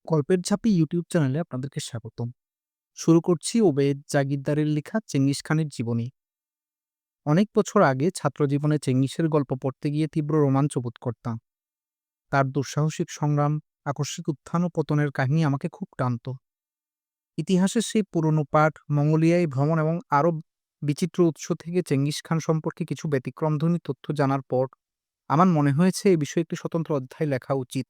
গল্পের ঝাঁপি ইউটিউব চ্যানেলে আপনাদেরকে স্বাগতম। শুরু করছি ওবেদ জাগিরদারের লেখা চেঙ্গিস খানের জীবনী। অনেক বছর আগে ছাত্র জীবনে চেঙ্গিসের গল্প পড়তে গিয়ে তীব্র রোমাঞ্চ বোধ করতাম। তার দুঃসাহসিক সংগ্রাম, আকস্মিক উত্থান ও পতনের কাহিনী আমাকে খুব টানত। ইতিহাসের সেই পুরনো পাঠ, মঙ্গোলিয়ায় ভ্রমণ এবং আরও বিচিত্র উৎস থেকে চেঙ্গিস খান সম্পর্কে কিছু ব্যতিক্রমধর্মী তথ্য জানার পর আমার মনে হয়েছে এই বিষয়ে একটি স্বতন্ত্র অধ্যায় লেখা উচিত।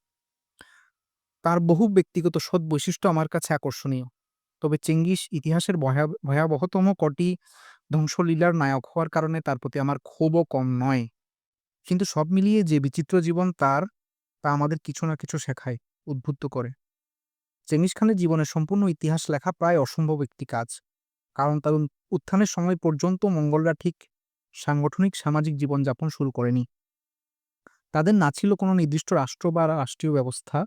তার বহু ব্যক্তিগত সৎ বৈশিষ্ট্য আমার কাছে আকর্ষণীয়। তবে চেঙ্গিস ইতিহাসের ভয়াবহতম কটি ধ্বংসলীলার নায়ক হওয়ার কারণে তার প্রতি আমার ক্ষোভও কম নয়। কিন্তু সব মিলিয়ে যে বিচিত্র জীবন তার, তা আমাদের কিছু না কিছু শেখায়, উদ্বুদ্ধ করে। চেঙ্গিস খানের জীবনের সম্পূর্ণ ইতিহাস লেখা প্রায় অসম্ভব একটি কাজ। কারণ তার উত্থানের সময় পর্যন্ত মঙ্গলরা ঠিক সাংগঠনিক সামাজিক জীবনযাপন শুরু করেনি। তাদের না ছিল কোনো নির্দিষ্ট রাষ্ট্র বা রাষ্ট্রীয় ব্যবস্থা,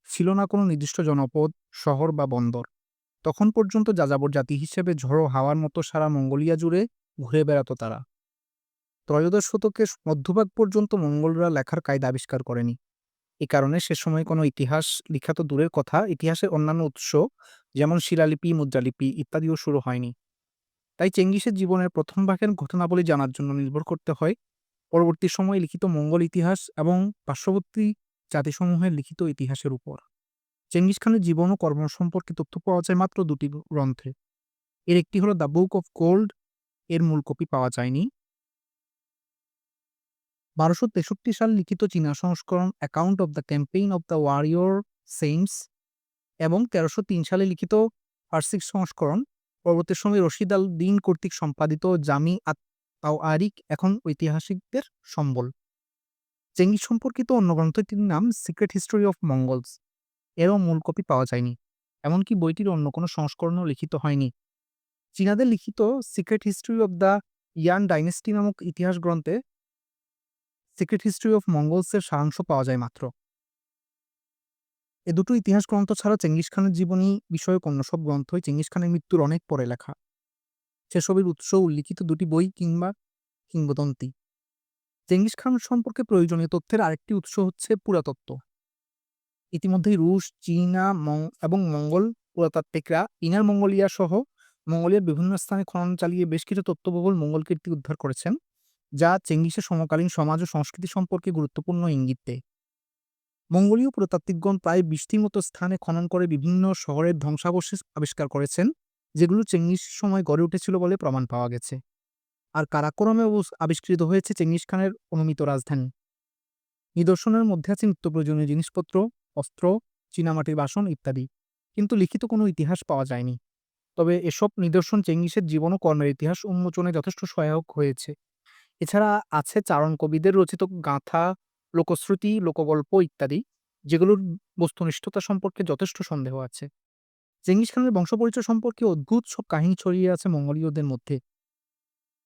ছিল না কোনো নির্দিষ্ট জনপদ, শহর বা বন্দর। তখন পর্যন্ত যাযাবর জাতি হিসেবে ঝড়ো হাওয়ার মতো সারা মঙ্গোলিয়া জুড়ে ঘুরে বেড়াতো তারা। ত্রয়োদশ শতকের মধ্যভাগ পর্যন্ত মঙ্গলরা লেখার কায়দা আবিষ্কার করেনি। এ কারণে সে সময় কোনো ইতিহাস লিখা তো দূরের কথা, ইতিহাসের অন্যান্য উৎস যেমন শিলালিপি, মুদ্রালিপি ইত্যাদিও শুরু হয়নি। তাই চেঙ্গিসের জীবনের প্রথম ভাগের ঘটনাবলী জানার জন্য নির্ভর করতে হয় পরবর্তী সময়ে লিখিত মঙ্গল ইতিহাস এবং পার্শ্ববর্তী জাতিসমূহের লিখিত ইতিহাসের উপর। চেঙ্গিস খানের জীবন ও কর্ম সম্পর্কে তথ্য পাওয়া যায় মাত্র দুটি গ্রন্থে। এর একটি হলো দ্য বুক অফ গোল্ড, এর মূল কপি পাওয়া যায়নি। ১২৬৩ সাল লিখিত চীনা সংস্করণ account of the campaign of the warrior saints এবং ১৩০৩ সালে লিখিত ফার্সি সংস্করণ পরবর্তী সময়ে রশিদ আল দিন কর্তৃক সম্পাদিত জামি আত তাওয়ারিক এখন ঐতিহাসিকদের সম্বল। চেঙ্গিস সম্পর্কিত অন্য গ্রন্থটির নাম সিক্রেট হিস্টোরি অফ মঙ্গলস, এরও মূল কপি পাওয়া যায়নি। এমনকি বইটির অন্য কোনো সংস্করণও লিখিত হয়নি। চীনাদের লিখিত secret history of the Ian dynasty নামক ইতিহাস গ্রন্থে সিক্রেট হিস্ট্রি অফ মঙ্গলসের সারাংশ পাওয়া যায় মাত্র। এ দুটো ইতিহাস গ্রন্থ ছাড়া চেঙ্গিস খানের জীবনী বিষয়ক অন্য সব গ্রন্থই চেঙ্গিস খানের মৃত্যুর অনেক পরে লেখা। সেসবের উৎস উল্লিখিত দুটি বই কিংবা কিংবদন্তি। চেঙ্গিস খান সম্পর্কে প্রয়োজনীয় তথ্যের আরেকটি উৎস হচ্ছে পুরাতত্ত্ব। ইতিমধ্যেই রুশ, চীনা এবং মঙ্গল পুরাতাত্ত্বিকরা ইনার মঙ্গোলিয়া সহ মঙ্গোলিয়ার বিভিন্ন স্থানে খনন চালিয়ে বেশ কিছু তথ্যবহুল মঙ্গল কীর্তি উদ্ধার করেছেন, যা চেঙ্গিসের সমকালীন সমাজ ও সংস্কৃতি সম্পর্কে গুরুত্বপূর্ণ ইঙ্গিত দেয়। মঙ্গোলীয় পুরাতাত্ত্বিকগণ প্রায় ২০টির মতো স্থানে খনন করে বিভিন্ন শহরের ধ্বংসাবশেষ আবিষ্কার করেছেন, যেগুলো চেঙ্গিস সময় গড়ে উঠেছিল বলে প্রমাণ পাওয়া গেছে। আর কারাকোরামে আবিষ্কৃত হয়েছে চেঙ্গিস খানের অনুমিত রাজধানী। নিদর্শনের মধ্যে আছে নিত্য প্রয়োজনীয় জিনিসপত্র, অস্ত্র, চীনামাটির বাসন ইত্যাদি। কিন্তু লিখিত কোনো ইতিহাস পাওয়া যায়নি। তবে এসব নিদর্শন চেঙ্গিসের জীবন ও কর্মের ইতিহাস উন্মোচনে যথেষ্ট সহায়ক হয়েছে। এছাড়া আছে চারণ কবিদের রচিত গাঁথা, লোকশ্রুতি, লোকগল্প ইত্যাদি, যেগুলোর বস্তুনিষ্ঠতা সম্পর্কে যথেষ্ট সন্দেহ আছে। চেঙ্গিস খানের বংশপরিচয় সম্পর্কে অদ্ভুত সব কাহিনী ছড়িয়ে আছে মঙ্গোলীয়দের মধ্যে।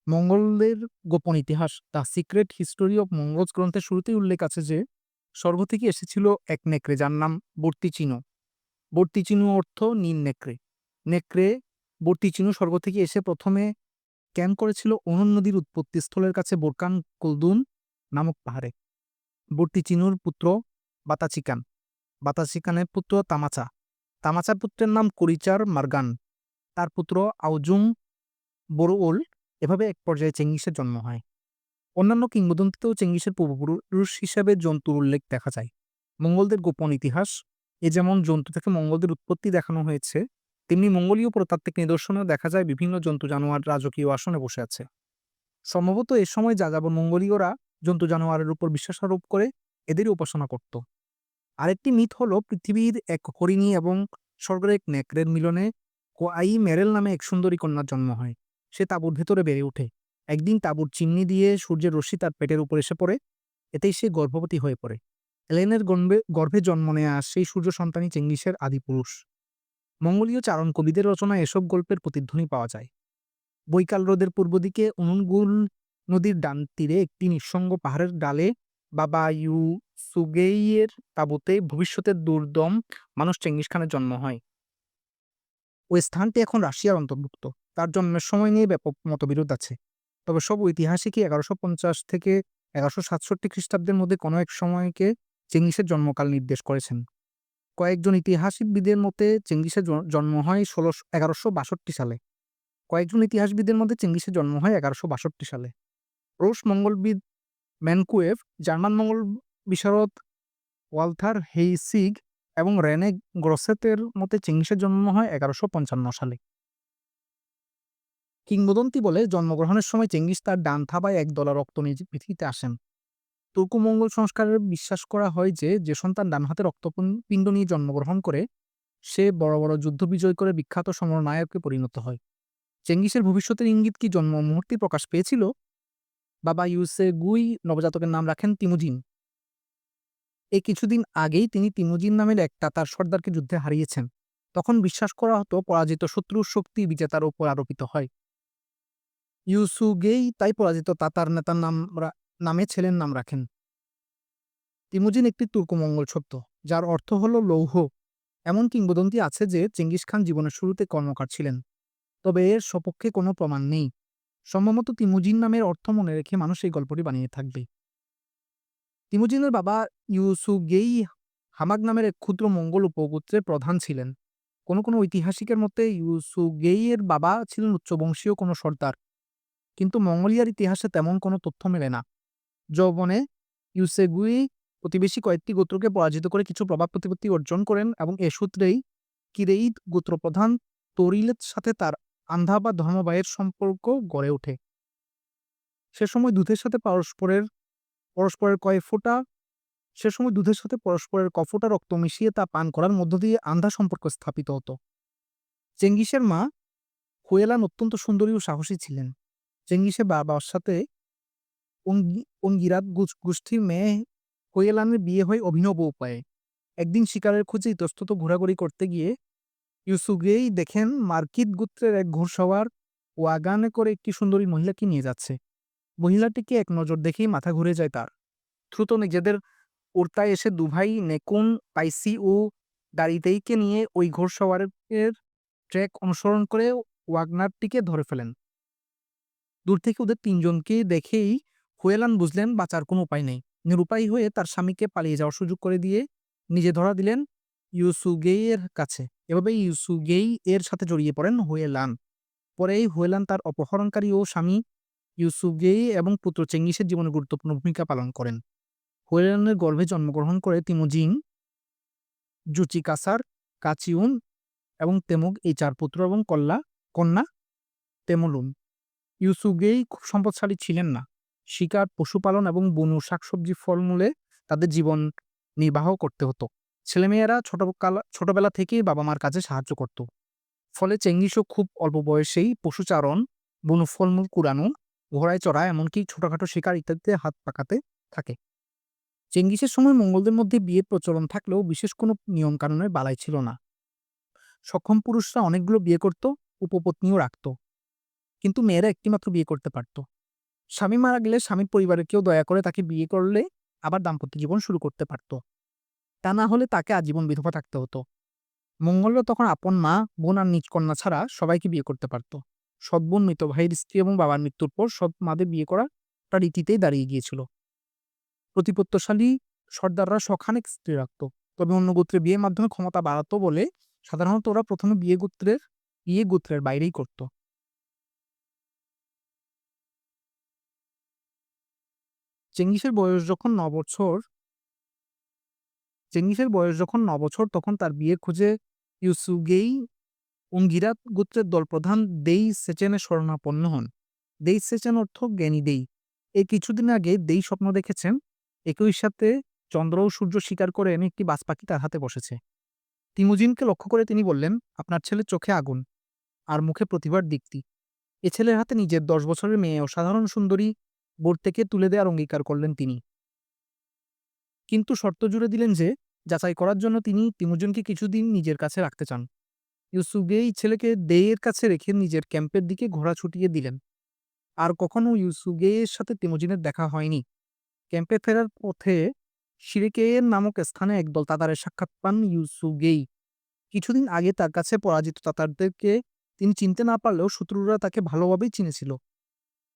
মঙ্গলদের গোপন ইতিহাস the secret history of Mongols গ্রন্থের শুরুতেই উল্লেখ আছে যে স্বর্গ থেকে এসেছিল এক নেকড়ে যার নাম বর্তিচিনো। বর্তিচিনু অর্থ নীল নেকড়ে। নেকড়ে বর্তিচিনু স্বর্গ থেকে এসে প্রথমে ক্যাম্প করেছিল ওনন নদীর উৎপত্তিস্থলের কাছে বোরকান কুলদুন নামক পাহাড়ে। বর্তিচিনুর পুত্র বাতাচিকান, বাতাচিকানের পুত্র তামাচা, তামাচার পুত্রের নাম করিচার মার্গান, তার পুত্র আউজুং বোরওল। এভাবে এক পর্যায়ে চেঙ্গিসের জন্ম হয়। অন্যান্য কিংবদন্তিতেও চেঙ্গিসের পূর্বপুরুষ হিসেবে জন্তুর উল্লেখ দেখা যায়। মঙ্গলদের গোপন ইতিহাস, যেমন জন্তু থেকে মঙ্গলদের উৎপত্তি দেখানো হয়েছে, তেমনি মঙ্গোলীয় প্রত্নতাত্ত্বিক নিদর্শনেও দেখা যায় বিভিন্ন জন্তু জানোয়ার রাজকীয় আসনে বসে আছে। সম্ভবত এ সময় যাযাবর মঙ্গোলীয়রা জন্তু জানোয়ারের উপর বিশ্বাস আরোপ করে এদেরই উপাসনা করত। আরেকটি মিথ হলো পৃথিবীর এক হরিণী এবং স্বর্গের এক নেকড়ের মিলনে কোয়াই মেরেল নামে এক সুন্দরী কন্যার জন্ম হয়। সে তাঁবুর ভেতরে বেড়ে ওঠে। একদিন তাঁবুর চিমনি দিয়ে সূর্যের রশ্মি তার পেটের উপর এসে পড়ে। এতেই সে গর্ভবতী হয়ে পড়ে। এলেনের গর্ভে জন্ম নেয়া সেই সূর্য সন্তানই চেঙ্গিসের আদিপুরুষ। মঙ্গোলীয় চারণ কবিদের রচনায় এসব গল্পের প্রতিধ্বনি পাওয়া যায়। বৈকাল হ্রদের পূর্ব দিকে উনুনগুল নদীর ডান তীরে একটি নিঃসঙ্গ পাহাড়ের ডালে বাবা ইউ সুগেইয়ের তাঁবুতে ভবিষ্যতের দুর্দম মানুষ চেঙ্গিস খানের জন্ম হয়। ওই স্থানটি এখন রাশিয়ার অন্তর্ভুক্ত। তার জন্মের সময় নিয়ে ব্যাপক মতবিরোধ আছে। তবে সব ঐতিহাসিকই ১১৫০ থেকে ১১৬৭ খ্রিস্টাব্দের মধ্যে কোনো এক সময়কে চেঙ্গিসের জন্মকাল নির্দেশ করেছেন। কয়েকজন ইতিহাসবিদের মতে চেঙ্গিসের জন্ম হয় ১১৬২ সালে। জন্ম হয় ১১৬২ সালে। রুশ মঙ্গলবিদ ম্যানকুয়েভ, জার্মান মঙ্গল বিশারদ ওয়ালথার হেইসিগ এবং রেনে গ্রসেতের মতে চেঙ্গিসের জন্ম হয় ১১৫৫ সালে। কিংবদন্তি বলে জন্মগ্রহণের সময় চেঙ্গিস তার ডান থাবায় একদলা রক্ত নিয়ে পৃথিবীতে আসেন। তুর্ক-মঙ্গোল সংস্কারে বিশ্বাস করা হয় যে সন্তান ডান হাতে রক্তপিণ্ড নিয়ে জন্মগ্রহণ করে সে বড় বড় যুদ্ধ বিজয় করে বিখ্যাত সমরনায়কে পরিণত হয়। চেঙ্গিসের ভবিষ্যতের ইঙ্গিত কি জন্ম মুহূর্তেই প্রকাশ পেয়েছিল? বাবা ইউসেগুই নবজাতকের নাম রাখেন তিমুজিন। এই কিছুদিন আগেই তিনি তিমুজিন নামের এক তাতার সর্দারকে যুদ্ধে হারিয়েছেন। তখন বিশ্বাস করা হতো পরাজিত শত্রুর শক্তি বিজেতার উপর আরোপিত হয়। ইউসুগেই তাই পরাজিত তাতার নেতার নামে ছেলের নাম রাখেন। তিমুজিন একটি তুর্ক-মঙ্গোল শব্দ, যার অর্থ হল লৌহ। এমন কিংবদন্তি আছে যে চেঙ্গিস খান জীবনের শুরুতে কর্মকার ছিলেন, তবে এর সপক্ষে কোনো প্রমাণ নেই। সম্ভবত তিমুজিন নামের অর্থ মনে রেখে মানুষ এই গল্পটি বানিয়ে থাকবে। তিমুজিনের বাবা ইউসুগেই হামাগ নামের এক ক্ষুদ্র মঙ্গোল উপগোত্রের প্রধান ছিলেন। কোনো ঐতিহাসিকের মতে ইউসুগেইয়ের বাবা ছিলেন উচ্চবংশীয় কোনো সর্দার, কিন্তু মঙ্গোলিয়ার ইতিহাসে তেমন কোনো তথ্য মেলে না। যৌবনে ইউসেগুই প্রতিবেশী কয়েকটি গোত্রকে পরাজিত করে কিছু প্রভাব প্রতিপত্তি অর্জন করেন এবং এ সূত্রেই কিরেইদ গোত্রপ্রধান তোরিলের সাথে তার আন্ধা বা ধর্মবাহের সম্পর্ক গড়ে ওঠে। সে সময় দুধের সাথে পরস্পরের কফোটা রক্ত মিশিয়ে তা পান করার মধ্য দিয়ে আন্ধা সম্পর্ক স্থাপিত হতো। চেঙ্গিসের মা হুয়েলান অত্যন্ত সুন্দরী ও সাহসী ছিলেন। চেঙ্গিসের বাবার সাথে অঙ্গিরাত গোষ্ঠীর মেয়ে হুয়েলানের বিয়ে হয় অভিনব উপায়ে। একদিন শিকারের খোঁজে ইতস্তত ঘোরাঘুরি করতে গিয়ে ইউসুগেই দেখেন মার্কিত গোত্রের এক ঘোড়সওয়ার ওয়াগানে করে একটি সুন্দরী মহিলাকে নিয়ে যাচ্ছে। মহিলাটিকে এক নজর দেখেই মাথা ঘুরে যায় তার। দ্রুত নিজেদের ওর্তায় এসে দুভাই নেকুন, পাইসি ও দারিতেইকে নিয়ে ওই ঘোড়সওয়ারের ট্র্যাক অনুসরণ করে ওয়াগনারটিকে ধরে ফেলেন। দূর থেকে ওদের তিনজনকে দেখেই হুয়েলান বুঝলেন বাঁচার কোনো উপায় নেই। নিরুপায় হয়ে তার স্বামীকে পালিয়ে যাওয়ার সুযোগ করে দিয়ে নিজে ধরা দিলেন ইউসুগেই এর কাছে। এভাবে ইউসুগেই এর সাথে জড়িয়ে পড়েন হুয়েলান। পরে হুয়েলান তার অপহরণকারী ও স্বামী ইউসুগেই এবং পুত্র চেঙ্গিসের জীবনে গুরুত্বপূর্ণ ভূমিকা পালন করেন। হুয়েলানের গর্ভে জন্মগ্রহণ করে তিমুজিন, জুচিকাসার, কাচিউন এবং তেমুগ এই ৪ পুত্র এবং কন্যা তেমুলুন। ইউসুগেই খুব সম্পদশালী ছিলেন না। শিকার, পশুপালন এবং বনু শাকসবজি ফলমূলে তাদের জীবন নির্বাহ করতে হতো। ছেলেমেয়েরা ছোটবেলা থেকেই বাবা-মার কাজে সাহায্য করত। ফলে চেঙ্গিসও খুব অল্প বয়সেই পশুচারণ, বনু ফলমূল কুড়ানো, ঘোড়ায় চড়া এমনকি ছোটখাটো শিকার ইত্যাদিতে হাত পাকাতে থাকে। চেঙ্গিসের সময় মঙ্গোলদের মধ্যে বিয়ের প্রচলন থাকলেও বিশেষ কোনো নিয়ম-কানুনের বালাই ছিল না। সক্ষম পুরুষরা অনেকগুলো বিয়ে করত, উপপত্নীও রাখত। কিন্তু মেয়েরা একটিমাত্র বিয়ে করতে পারত। স্বামী মারা গেলে স্বামীর পরিবারের কেউ দয়া করে তাকে বিয়ে করলে আবার দাম্পত্য জীবন শুরু করতে পারত। তা না হলে তাকে আজীবন বিধবা থাকতে হতো। মঙ্গোলরা তখন আপন মা, বোন আর নিজ কন্যা ছাড়া সবাইকে বিয়ে করতে পারত। সৎ বোন, মৃত ভাইয়ের স্ত্রী এবং বাবার মৃত্যুর পর সৎ মাদের বিয়ে করা একটা রীতিতেই দাঁড়িয়ে গিয়েছিল। প্রতিপত্তশালী সর্দাররা শখানেক স্ত্রী রাখত, তবে অন্য গোত্রে বিয়ের মাধ্যমে ক্ষমতা বাড়াতো বলে সাধারণত ওরা প্রথমে বিয়ে গোত্রের বাইরেই করত। চেঙ্গিসের বয়স যখন ৯ বছর তখন তার বিয়ের খোঁজে ইউসুগেই উঙ্গিরাত গোত্রের দলপ্রধান দেই সেচেনের শরণাপন্ন হন। দেই সেচেন অর্থ জ্ঞানী দেই। এই কিছুদিন আগে দেই স্বপ্ন দেখেছেন একই সাথে চন্দ্র ও সূর্য শিকার করে এনে একটি বাজ পাখি তার হাতে বসেছে। তিমুজিনকে লক্ষ্য করে তিনি বললেন, আপনার ছেলের চোখে আগুন আর মুখে প্রতিভার দীপ্তি। এ ছেলের হাতে নিজের ১০ বছরের মেয়ে অসাধারণ সুন্দরী বোর থেকে তুলে দেওয়ার অঙ্গীকার করলেন তিনি। কিন্তু শর্ত জুড়ে দিলেন যে যাচাই করার জন্য তিনি তিমুজিনকে কিছুদিন নিজের কাছে রাখতে চান। ইউসুগেই ছেলেকে দেইয়ের কাছে রেখে নিজের ক্যাম্পের দিকে ঘোড়া ছুটিয়ে দিলেন। আর কখনো ইউসুগেইয়ের সাথে তিমুজিনের দেখা হয়নি। ক্যাম্পে ফেরার পথে শিরেকেয়ের নামক স্থানে একদল তাতারের সাক্ষাৎ পান ইউসুগেই। কিছুদিন আগে তার কাছে পরাজিত তাতারদেরকে তিনি চিনতে না পারলেও শত্রুরা তাকে ভালোভাবেই চিনেছিল।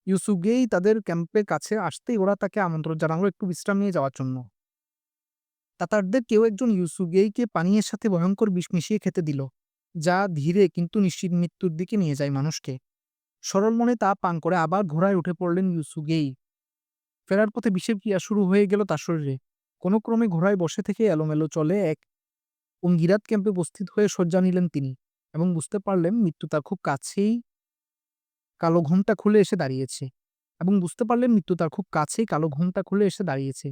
ইউসুগেই তাদের ক্যাম্পের কাছে আসতেই ওরা তাকে আমন্ত্রণ জানালো একটু বিশ্রাম নিয়ে যাওয়ার জন্য। তাতারদের কেউ একজন ইউসুগেইকে পানীয়ের সাথে ভয়ঙ্কর বিষ মিশিয়ে খেতে দিল, যা ধীরে কিন্তু নিশ্চিত মৃত্যুর দিকে নিয়ে যায় মানুষকে। সরল মনে তা পান করে আবার ঘোড়ায় উঠে পড়লেন ইউসুগেই। ফেরার পথে বিষের ক্রিয়া শুরু হয়ে গেল তার শরীরে। কোনো ক্রমে ঘোড়ায় বসে থেকে এলোমেলো চলে এক উঙ্গিরাত ক্যাম্পে উপস্থিত হয়ে শয্যা নিলেন তিনি এবং বুঝতে পারলেন মৃত্যু তার খুব কাছেই কালো ঘোমটা খুলে এসে দাঁড়িয়েছে এবং বুঝতে পারলেন মৃত্যু তার খুব কাছেই কালো ঘোমটা খুলে এসে দাঁড়িয়েছে।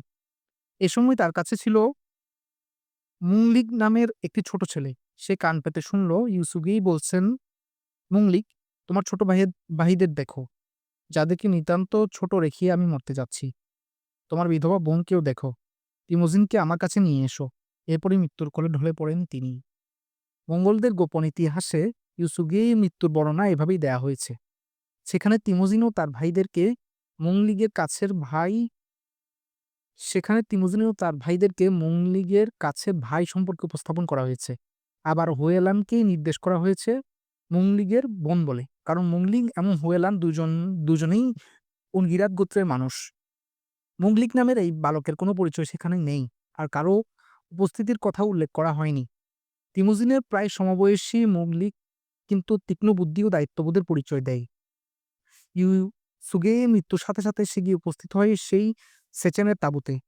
এ সময় তার কাছে ছিল মুংলিক নামের একটি ছোট ছেলে। সে কান পেতে শুনল ইউসুগেই বলছেন, মুংলিক, তোমার ছোট ভাইদের দেখো, যাদেরকে নিতান্ত ছোট রেখে আমি মরতে যাচ্ছি। তোমার বিধবা বোনকেও দেখো। তিমোজিনকে আমার কাছে নিয়ে এসো। এরপরই মৃত্যুর কোলে ঢলে পড়েন তিনি। মঙ্গোলদের গোপন ইতিহাসে ইউসুগেই মৃত্যুর বর্ণনা এভাবেই দেয়া হয়েছে। সেখানে তিমোজিন ও তার ভাইদেরকে মুংলিগের কাছের ভাই সেখানে তিমোজিন ও তার ভাইদেরকে মুংলিগের কাছে ভাই সম্পর্কে উপস্থাপন করা হয়েছে। আবার হুয়েলানকেই নির্দেশ করা হয়েছে মুংলিগের বোন বলে। কারণ মুংলিগ এবং হুয়েলান দুজনেই উনগিরাত গোত্রের মানুষ। মুংলিক নামের এই বালকের কোনো পরিচয় সেখানে নেই, আর কারো উপস্থিতির কথাও উল্লেখ করা হয়নি। তিমোজিনের প্রায় সমবয়সী মুংলিক কিন্তু তীক্ষ্ণ বুদ্ধি ও দায়িত্ববোধের পরিচয় দেয়। ইউসুগে মৃত্যুর সাথে সাথে সে গিয়ে উপস্থিত হয় সেই সেচেনের তাঁবুতে।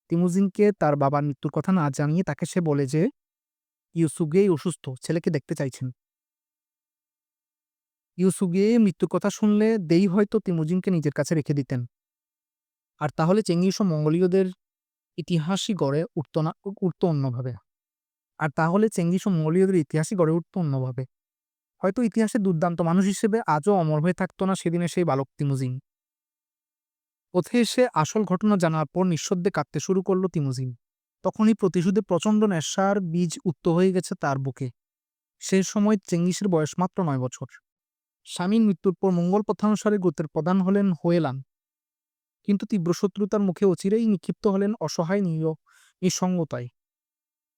তিমোজিনকে তার বাবার মৃত্যুর কথা না জানিয়ে তাকে সে বলে যে ইউসুগেই অসুস্থ, ছেলেকে দেখতে চাইছেন। ইউসুগে মৃত্যুর কথা শুনলে দেই হয়তো তিমোজিনকে নিজের কাছে রেখে দিতেন। আর তাহলে চেঙ্গিস ও মঙ্গোলীয়দের ইতিহাসই গড়ে উঠত অন্যভাবে। হয়তো ইতিহাসে দুর্দান্ত মানুষ হিসেবে আজও অমর হয়ে থাকতো না সেদিনের সেই বালক তিমোজিন। পথে এসে আসল ঘটনা জানার পর নিঃশব্দে কাঁদতে শুরু করল তিমোজিন। তখনই প্রতিশোধে প্রচণ্ড নেশার বীজ উত্ত হয়ে গেছে তার বুকে। সে সময় চেঙ্গিসের বয়স মাত্র ৯ বছর। স্বামীর মৃত্যুর পর মঙ্গল প্রথানুসারে গোত্রের প্রধান হলেন হুয়েলান। কিন্তু তীব্র শত্রুতার মুখে অচিরেই নিক্ষিপ্ত হলেন অসহায় নিঃসঙ্গতায়।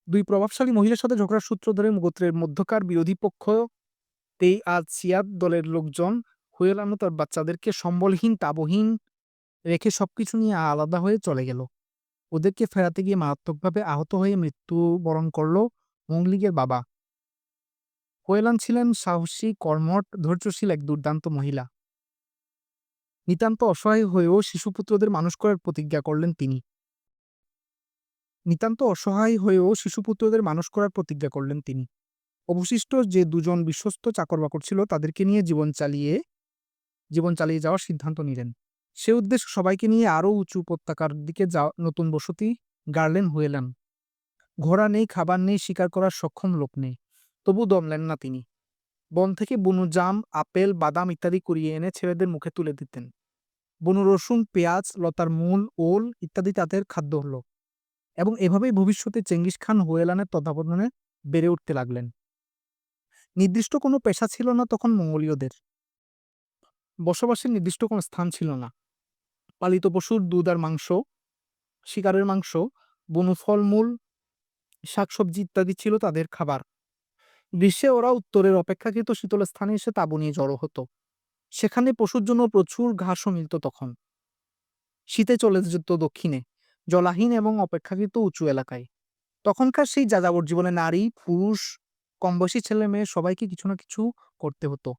দুই প্রভাবশালী মহিলার সাথে ঝগড়ার সূত্র ধরে গোত্রের মধ্যকার বিরোধী পক্ষতেই আজ সিয়াদ দলের লোকজন হুয়েলান ও তার বাচ্চাদেরকে সম্বলহীন তাবহীন রেখে সবকিছু নিয়ে আলাদা হয়ে চলে গেল। ওদেরকে ফেরাতে গিয়ে মারাত্মকভাবে আহত হয়ে মৃত্যুবরণ করল মুংলিগের বাবা। হুয়েলান ছিলেন সাহসী, কর্মঠ, ধৈর্যশীল এক দুর্দান্ত মহিলা। নিতান্ত অসহায় হয়েও শিশুপুত্রদের মানুষ করার প্রতিজ্ঞা করলেন তিনি। অবশিষ্ট যে দুজন বিশ্বস্ত চাকর-বাকর ছিল তাদেরকে নিয়ে জীবন চালিয়ে যাওয়ার সিদ্ধান্ত নিলেন। সে উদ্দেশ্যে সবাইকে নিয়ে আরও উঁচু উপত্যকার দিকে নতুন বসতি গাড়লেন হুয়েলান। ঘোড়া নেই, খাবার নেই, শিকার করার সক্ষম লোক নেই। তবু দমলেন না তিনি। বন থেকে বুনো জাম, আপেল, বাদাম ইত্যাদি কুড়িয়ে এনে ছেলেদের মুখে তুলে দিতেন। বুনো রসুন, পেঁয়াজ, লতার মূল, ওল ইত্যাদি তাদের খাদ্য হলো। এবং এভাবেই ভবিষ্যতে চেঙ্গিস খান হুয়েলানের তত্ত্বাবধানে বেড়ে উঠতে লাগলেন। নির্দিষ্ট কোনো পেশা ছিল না তখন মঙ্গোলীয়দের। বসবাসের নির্দিষ্ট কোনো স্থান ছিল না। পালিত পশুর দুধ আর মাংস, শিকারের মাংস, বুনো ফলমূল, শাকসবজি ইত্যাদি ছিল তাদের খাবার। গ্রীষ্মে ওরা উত্তরের অপেক্ষাকৃত শীতল স্থানে এসে তাঁবু নিয়ে জড়ো হতো। সেখানে পশুর জন্য প্রচুর ঘাসও মিলত তখন। শীতে চলে যেত দক্ষিণে, জলাহীন এবং অপেক্ষাকৃত উঁচু এলাকায়। তখনকার সেই যাযাবর জীবনে নারী, পুরুষ, কমবয়সী ছেলে-মেয়ে সবাইকে কিছু না কিছু করতে হতো।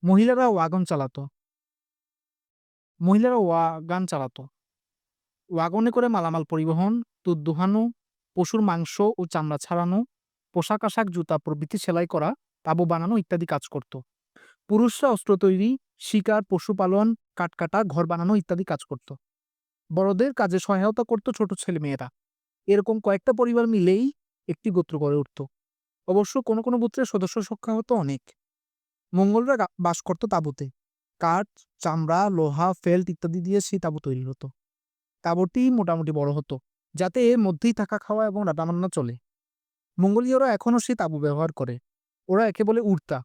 মহিলারা ওয়াগান চালাতো। ওয়াগনে করে মালামাল পরিবহন, দুধ দুহানো, পশুর মাংস ও চামড়া ছাড়ানো, পোশাক-আশাক, জুতা প্রভৃতি সেলাই করা, তাঁবু বানানো ইত্যাদি কাজ করত। পুরুষরা অস্ত্র তৈরি, শিকার, পশুপালন, কাঠ কাটা, ঘর বানানো ইত্যাদি কাজ করত। বড়দের কাজে সহায়তা করত ছোট ছেলেমেয়েরা। এরকম কয়েকটা পরিবার মিলেই একটি গোত্র গড়ে উঠত। অবশ্য কোনো কোনো গোত্রের সদস্য সংখ্যা হতো অনেক। মঙ্গোলরা বাস করত তাঁবুতে। কাঠ, চামড়া, লোহা, ফেল্ট ইত্যাদি দিয়ে সেই তাঁবু তৈরি হতো। তাঁবুটি মোটামুটি বড় হতো, যাতে এর মধ্যেই থাকা, খাওয়া এবং রান্নাবান্না চলে। মঙ্গোলীয়রা এখনও সেই তাঁবু ব্যবহার করে। ওরা একে বলে উর্তা।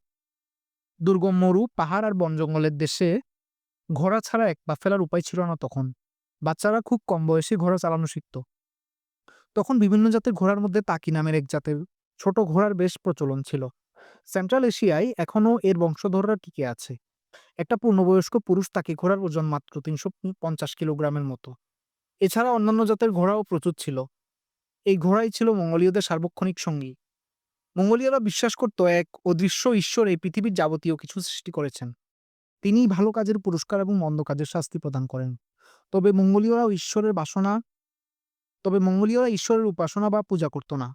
দুর্গম মরু, পাহাড় আর বন জঙ্গলের দেশে ঘোড়া ছাড়া এক পা ফেলার উপায় ছিল না তখন। বাচ্চারা খুব কম বয়সে ঘোড়া চালানো শিখত। তখন বিভিন্ন জাতের ঘোড়ার মধ্যে তাকি নামের এক জাতের ছোট ঘোড়ার বেশ প্রচলন ছিল। সেন্ট্রাল এশিয়ায় এখনও এর বংশধররা টিকে আছে। একটা পূর্ণবয়স্ক পুরুষ তাকি ঘোড়ার ওজন মাত্র ৩৫০ কিলোগ্রামের মতো। এছাড়া অন্যান্য জাতের ঘোড়াও প্রচুর ছিল। এই ঘোড়াই ছিল মঙ্গোলীয়দের সার্বক্ষণিক সঙ্গী। মঙ্গোলীয়রা বিশ্বাস করত এক অদৃশ্য ঈশ্বর এই পৃথিবীর যাবতীয় কিছু সৃষ্টি করেছেন। তিনিই ভালো কাজের পুরস্কার এবং মন্দ কাজের শাস্তি প্রদান করেন। তবে মঙ্গোলীয়রাও ঈশ্বরের বাসনা তবে মঙ্গোলীয়রা ঈশ্বরের উপাসনা বা পূজা করত না।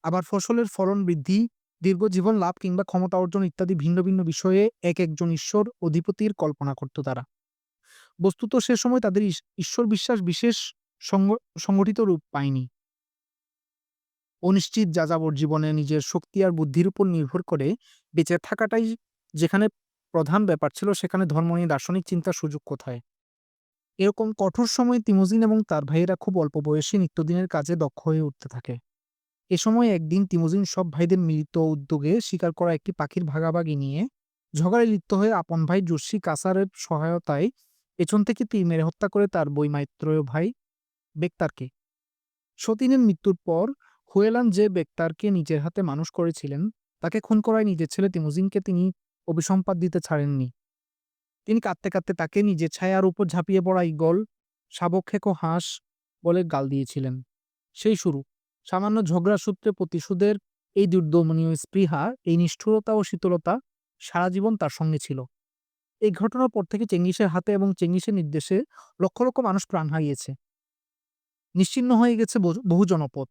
আবার ফসলের ফলন বৃদ্ধি, দীর্ঘ জীবন লাভ কিংবা ক্ষমতা অর্জন ইত্যাদি ভিন্ন ভিন্ন বিষয়ে একজন ঈশ্বর অধিপতির কল্পনা করত তারা। বস্তুত সে সময় তাদের ঈশ্বর বিশ্বাস বিশেষ সংগঠিত রূপ পায়নি। অনিশ্চিত যাযাবর জীবনে নিজের শক্তি আর বুদ্ধির উপর নির্ভর করে বেঁচে থাকাটাই যেখানে প্রধান ব্যাপার ছিল, সেখানে ধর্ম নিয়ে দার্শনিক চিন্তার সুযোগ কোথায়? এরকম কঠোর সময়ে তিমোজিন এবং তার ভাইয়েরা খুব অল্প বয়সে নিত্যদিনের কাজে দক্ষ হয়ে উঠতে থাকে। এ সময় একদিন তিমোজিন সব ভাইদের মিলিত উদ্যোগে শিকার করা একটি পাখির ভাগাভাগি নিয়ে ঝগড়ায় লিপ্ত হয়ে আপন ভাই জুসি কাসারের সহায়তায় পেছন থেকে তীর মেরে হত্যা করে তার বৈমাত্রেয় ভাই বেক্তারকে। সতীনের মৃত্যুর পর হুয়েলান যে বেক্তারকে নিজের হাতে মানুষ করেছিলেন তাকে খুন করায় নিজের ছেলে তিমোজিনকে তিনি অভিসম্পাত দিতে ছাড়েননি। তিনি কাঁদতে কাঁদতে তাকে নিজের ছায়ার উপর ঝাঁপিয়ে পড়া ঈগল, শাবক খেকো হাঁস বলে গাল দিয়েছিলেন। সেই শুরু। সামান্য ঝগড়া সূত্রে প্রতিশোধের এই দুর্দমনীয় স্পৃহা, এই নিষ্ঠুরতা ও শীতলতা সারা জীবন তার সঙ্গে ছিল। এই ঘটনার পর থেকে চেঙ্গিসের হাতে এবং চেঙ্গিসের নির্দেশে লক্ষ লক্ষ মানুষ প্রাণ হারিয়েছে। নিশ্চিহ্ন হয়ে গেছে বহু জনপদ।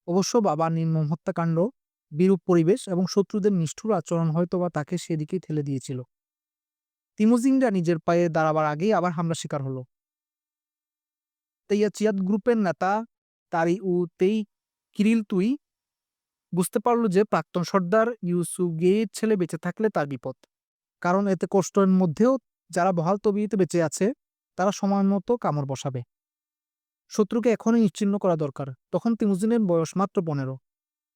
অবশ্য বাবার নির্মম হত্যাকাণ্ড, বিরূপ পরিবেশ এবং শত্রুদের নিষ্ঠুর আচরণ হয়তোবা তাকে সেদিকেই ঠেলে দিয়েছিল। তিমোজিনরা নিজের পায়ে দাঁড়াবার আগেই আবার হামলা শিকার হলো। তেইয়াচিয়াত গ্রুপের নেতা তারি উ তেই কিরিলতুই বুঝতে পারল যে প্রাক্তন সর্দার ইউসুগেইর ছেলে বেঁচে থাকলে তার বিপদ। কারণ এতে কষ্টের মধ্যেও যারা বহাল তবিয়তে বেঁচে আছে তারা সময় মতো কামড় বসাবে। শত্রুকে এখনই নিশ্চিহ্ন করা দরকার। তখন তিমোজিনের বয়স মাত্র ১৫।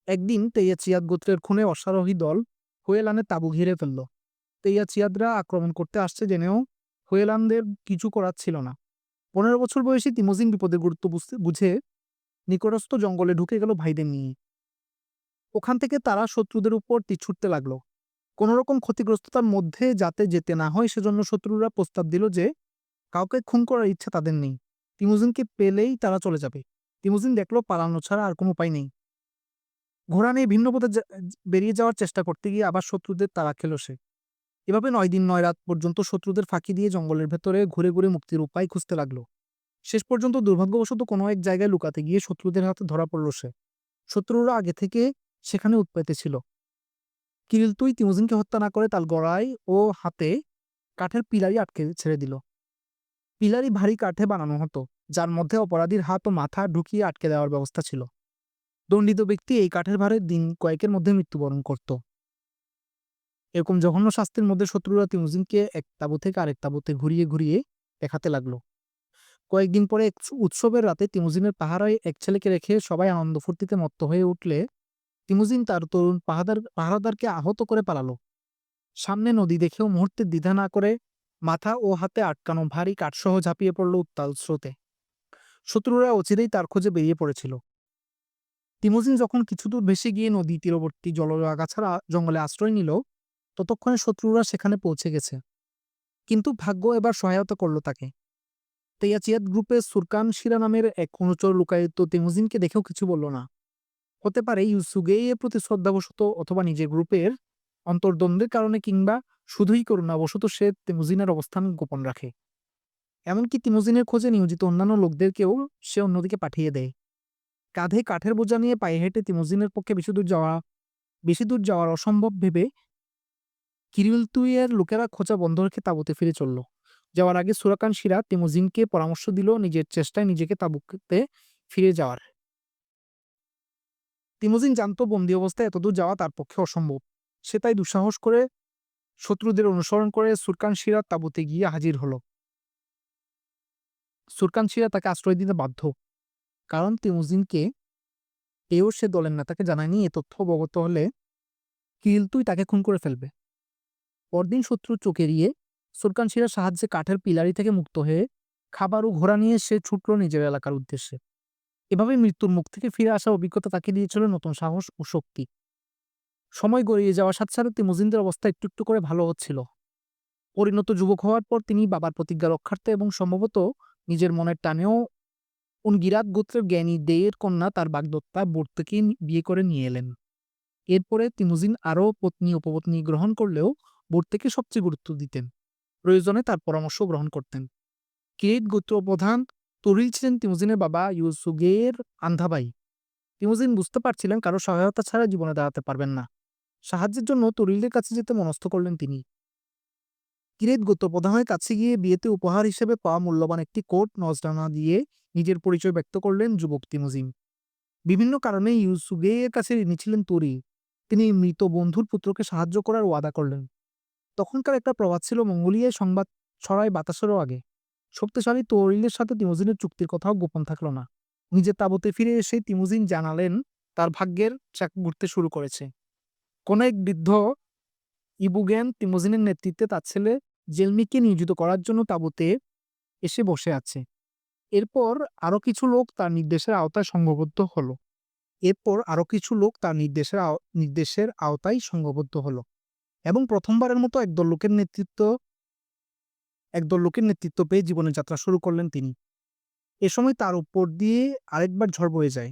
একদিন তেইয়াচিয়াত গোত্রের খুনে অশ্বারোহী দল হুয়েলানের তাঁবু ঘিরে ফেলল। তেইয়াচিয়াদরা আক্রমণ করতে আসছে জেনেও হুয়েলানদের কিছু করার ছিল না। ১৫ বছর বয়সী তিমোজিন বিপদের গুরুত্ব বুঝে নিকটস্থ জঙ্গলে ঢুকে গেল ভাইদের নিয়ে। ওখান থেকে তারা শত্রুদের উপর তীর ছুটতে লাগলো। কোনোরকম ক্ষতিগ্রস্ততার মধ্যে যাতে যেতে না হয় সেজন্য শত্রুরা প্রস্তাব দিল যে কাউকে খুন করার ইচ্ছা তাদের নেই। তিমোজিনকে পেলেই তারা চলে যাবে। তিমোজিন দেখল পালানো ছাড়া আর কোনো উপায় নেই। ঘোড়া নিয়ে ভিন্ন পথে বেরিয়ে যাওয়ার চেষ্টা করতে গিয়ে আবার শত্রুদের তাড়া খেল সে। এভাবে ৯ দিন ৯ রাত পর্যন্ত শত্রুদের ফাঁকি দিয়ে জঙ্গলের ভেতরে ঘুরে ঘুরে মুক্তির উপায় খুঁজতে লাগলো। শেষ পর্যন্ত দুর্ভাগ্যবশত কোনো এক জায়গায় লুকাতে গিয়ে শত্রুদের হাতে ধরা পড়ল সে। শত্রুরা আগে থেকে সেখানে উৎপাতে ছিল। কিরিলতুই তিমোজিনকে হত্যা না করে তার গলায় ও হাতে কাঠের পিলারি আটকে ছেড়ে দিল। পিলারি ভারী কাঠে বানানো হতো, যার মধ্যে অপরাধীর হাত ও মাথা ঢুকিয়ে আটকে দেওয়ার ব্যবস্থা ছিল। দণ্ডিত ব্যক্তি এই কাঠের ভারে দিন কয়েকের মধ্যে মৃত্যুবরণ করত। এরকম জঘন্য শাস্তির মধ্যে শত্রুরা তিমোজিনকে এক তাঁবু থেকে আরেক তাঁবুতে ঘুরিয়ে ঘুরিয়ে দেখাতে লাগলো। কয়েকদিন পরে এক উৎসবের রাতে তিমোজিনের পাহারায় এক ছেলেকে রেখে সবাই আনন্দ ফুর্তিতে মত্ত হয়ে উঠলে তিমোজিন তার তরুণ পাহারাদারকে আহত করে পালালো। সামনে নদী দেখেও মুহূর্তে দ্বিধা না করে মাথা ও হাতে আটকানো ভারী কাঠসহ ঝাঁপিয়ে পড়ল উত্তাল স্রোতে। শত্রুরা অচিরেই তার খোঁজে বেরিয়ে পড়েছিল। তিমোজিন যখন কিছু দূর ভেসে গিয়ে নদী তীরবর্তী জলাগাছার জঙ্গলে আশ্রয় নিল, ততক্ষণে শত্রুরা সেখানে পৌঁছে গেছে। কিন্তু ভাগ্য এবার সহায়তা করল তাকে। তেইয়াচিয়াত গ্রুপের সুরকান শিরা নামের এক অনুচর লুকায়িত তিমোজিনকে দেখেও কিছু বলল না। হতে পারে ইউসুগেই এর প্রতি শ্রদ্ধাবশত অথবা নিজের গ্রুপের অন্তর্দ্বন্দ্বের কারণে কিংবা শুধুই করুণাবশত সে তিমোজিনের অবস্থান গোপন রাখে। এমনকি তিমোজিনের খোঁজে নিয়োজিত অন্যান্য লোকদেরকেও সে অন্যদিকে পাঠিয়ে দেয়। কাঁধে কাঠের বোঝা নিয়ে পায়ে হেঁটে তিমোজিনের পক্ষে বেশি দূর যাওয়ার অসম্ভব ভেবে কিরিলতুইয়ের লোকেরা খোঁজা বন্ধ রেখে তাঁবুতে ফিরে চলল। যাওয়ার আগে সুরাকান শিরা তিমোজিনকে পরামর্শ দিল নিজের চেষ্টায় নিজেকে তাঁবুতে ফিরে যাওয়ার। তিমোজিন জানত বন্দী অবস্থায় এতদূর যাওয়া তার পক্ষে অসম্ভব। সে তাই দুঃসাহস করে শত্রুদের অনুসরণ করে সুরকান শিরার তাঁবুতে গিয়ে হাজির হলো। সুরকান শিরা তাকে আশ্রয় দিতে বাধ্য, কারণ তিমোজিনকে পেয়েও সে দলের নেতাকে জানায়নি। এ তথ্য অবগত হলে কিরিলতুই তাকে খুন করে ফেলবে। পরদিন শত্রুর চোখ এড়িয়ে সুরকান শিরার সাহায্যে কাঠের পিলারি থেকে মুক্ত হয়ে খাবার ও ঘোড়া নিয়ে সে ছুটল নিজের এলাকার উদ্দেশ্যে। এভাবে মৃত্যুর মুখ থেকে ফিরে আসা অভিজ্ঞতা তাকে দিয়েছিল নতুন সাহস ও শক্তি। সময় গড়িয়ে যাওয়ার সাথে সাথে তিমোজিনের অবস্থা একটু একটু করে ভালো হচ্ছিল। পরিণত যুবক হওয়ার পর তিনি বাবার প্রতিজ্ঞা রক্ষার্থে এবং সম্ভবত নিজের মনের টানেও উনগিরাত গোত্রের জ্ঞানী দেয়ের কন্যা তার বাগদত্তা বোর থেকে বিয়ে করে নিয়ে এলেন। এরপরে তিমুজিন আরও পত্নী উপপত্নী গ্রহণ করলেও বোর থেকে সবচেয়ে গুরুত্ব দিতেন। প্রয়োজনে তার পরামর্শ গ্রহণ করতেন। কিরিত গোত্র প্রধান তরিল ছিলেন তিমুজিনের বাবা ইউসুগের আন্ধা ভাই। তিমুজিন বুঝতে পারছিলেন কারো সহায়তা ছাড়া জীবনে দাঁড়াতে পারবেন না। সাহায্যের জন্য তরিলদের কাছে যেতে মনস্থ করলেন তিনি। কিরিত গোত্রপ্রধানের কাছে গিয়ে বিয়েতে উপহার হিসেবে পাওয়া মূল্যবান একটি কোট নজরানা দিয়ে নিজের পরিচয় ব্যক্ত করলেন যুবক তিমুজিন। বিভিন্ন কারণে ইউসুগের কাছে ঋণী ছিলেন তরিল। তিনি মৃত বন্ধুর পুত্রকে সাহায্য করার ওয়াদা করলেন। তখনকার একটা প্রবাদ ছিল, মঙ্গোলিয়ায় সংবাদ ছড়ায় বাতাসেরও আগে। শক্তিশালী তরিলের সাথে তিমুজিনের চুক্তির কথাও গোপন থাকল না। নিজের তাঁবুতে ফিরে এসে তিমুজিন জানালেন তার ভাগ্যের চাকা ঘুরতে শুরু করেছে। কোন এক বৃদ্ধ ইবুগেন তিমুজিনের নেতৃত্বে তার ছেলে জেলমিকে নিয়োজিত করার জন্য তাঁবুতে এসে বসে আছে। এরপর আরো কিছু লোক তার নির্দেশের আওতায় সংঘবদ্ধ হলো। নির্দেশের আওতায় সংঘবদ্ধ হলো এবং প্রথমবারের মতো একদল লোকের নেতৃত্ব পেয়ে জীবনের যাত্রা শুরু করলেন তিনি। এ সময় তার উপর দিয়ে আরেকবার ঝড় বয়ে যায়।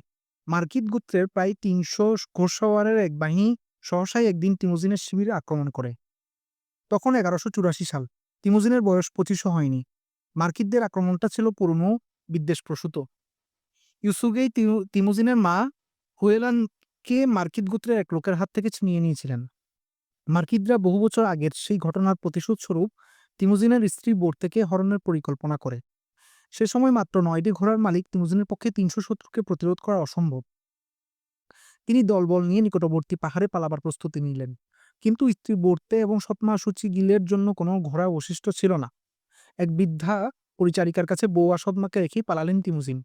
মার্কিত গোত্রের প্রায় ৩০০ ঘোড়সওয়ারের এক বাহিনী সহসাই একদিন তিমুজিনের শিবিরে আক্রমণ করে। তখন ১১৮৪ সাল। তিমুজিনের বয়স ২৫ও হয়নি। মার্কিতদের আক্রমণটা ছিল পুরনো বিদ্বেষপ্রসূত। ইউসুগেই তিমুজিনের মা হুয়েলানকে মার্কিত গোত্রের এক লোকের হাত থেকে ছিনিয়ে নিয়েছিলেন। মার্কিতরা বহু বছর আগের সেই ঘটনার প্রতিশোধ স্বরূপ তিমুজিনের স্ত্রী বোর থেকে হরণের পরিকল্পনা করে। সে সময় মাত্র ৯টি ঘোড়ার মালিক তিমুজিনের পক্ষে ৩০০ শত্রুকে প্রতিরোধ করা অসম্ভব। তিনি দলবল নিয়ে নিকটবর্তী পাহাড়ে পালাবার প্রস্তুতি নিলেন। কিন্তু স্ত্রী বোর্তে এবং সৎমা সূচি গিলের জন্য কোনো ঘোড়া অবশিষ্ট ছিল না। এক বৃদ্ধা পরিচারিকার কাছে বউ আর সৎমাকে রেখেই পালালেন তিমুজিন।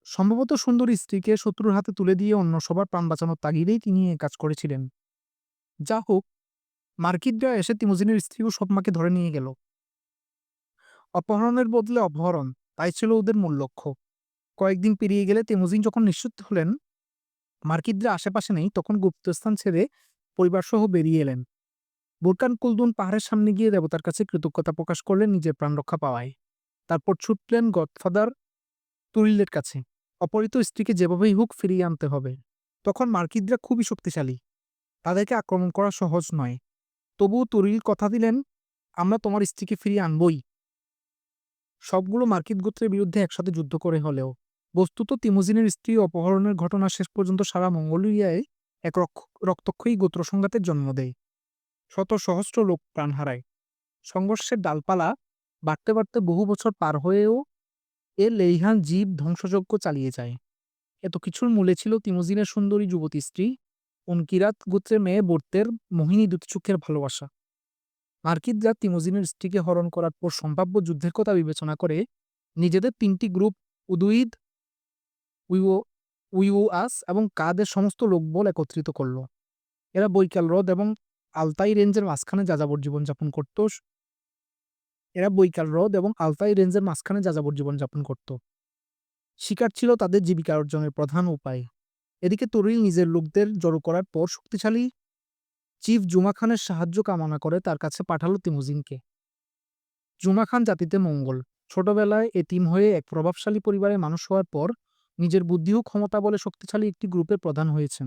সম্ভবত সুন্দরী স্ত্রীকে শত্রুর হাতে তুলে দিয়ে অন্য সবার প্রাণ বাঁচানোর তাগিদেই তিনি এ কাজ করেছিলেন। যা হোক, মার্কিতরা এসে তিমুজিনের স্ত্রী ও সৎমাকে ধরে নিয়ে গেল। অপহরণের বদলে অপহরণ, তাই ছিল ওদের মূল লক্ষ্য। কয়েকদিন পেরিয়ে গেলে তিমুজিন যখন নিশ্চিত হলেন মার্কিতরা আশেপাশে নেই, তখন গুপ্তস্থান ছেড়ে পরিবারসহ বেরিয়ে এলেন। বুরকান কুলদুন পাহাড়ের সামনে গিয়ে দেবতার কাছে কৃতজ্ঞতা প্রকাশ করলেন নিজের প্রাণ রক্ষা পাওয়ায়। তারপর ছুটলেন গডফাদার তুরিলের কাছে। অপহৃত স্ত্রীকে যেভাবেই হোক ফিরিয়ে আনতে হবে। তখন মার্কিতরা খুবই শক্তিশালী, তাদেরকে আক্রমণ করা সহজ নয়। তবুও তুরিল কথা দিলেন, আমরা তোমার স্ত্রীকে ফিরিয়ে আনবই, সবগুলো মার্কিত গোত্রের বিরুদ্ধে একসাথে যুদ্ধ করে হলেও। বস্তুত তিমুজিনের স্ত্রী অপহরণের ঘটনা শেষ পর্যন্ত সারা মঙ্গোলিয়ায় এক রক্তক্ষয়ী গোত্র সংঘাতের জন্ম দেয়। শত সহস্র লোক প্রাণ হারায়। সংঘর্ষের ডালপালা বাড়তে বাড়তে বহু বছর পার হয়েও এ লেইহান জীব ধ্বংসযজ্ঞ চালিয়ে যায়। এত কিছুর মূলে ছিল তিমুজিনের সুন্দরী যুবতী স্ত্রী উনকিরাত গোত্রের মেয়ে বোর্তের মোহিনী দুটি চোখের ভালোবাসা। মার্কিতরা তিমুজিনের স্ত্রীকে হরণ করার পর সম্ভাব্য যুদ্ধের কথা বিবেচনা করে নিজেদের ৩টি গ্রুপ উদুইদ, উইউআস এবং কাদের সমস্ত লোকবল একত্রিত করল। এরা বৈকাল হ্রদ এবং আলতাই রেঞ্জের মাঝখানে যাযাবর জীবনযাপন করত। শিকার ছিল তাদের জীবিকা অর্জনের প্রধান উপায়। এদিকে তরিল নিজের লোকদের জড়ো করার পর শক্তিশালী চিফ জুমা খানের সাহায্য কামনা করে তার কাছে পাঠালো তিমুজিনকে। জুমা খান জাতিতে মঙ্গল। ছোটবেলায় এতিম হয়ে এক প্রভাবশালী পরিবারে মানুষ হওয়ার পর নিজের বুদ্ধি ও ক্ষমতা বলে শক্তিশালী একটি গ্রুপের প্রধান হয়েছেন।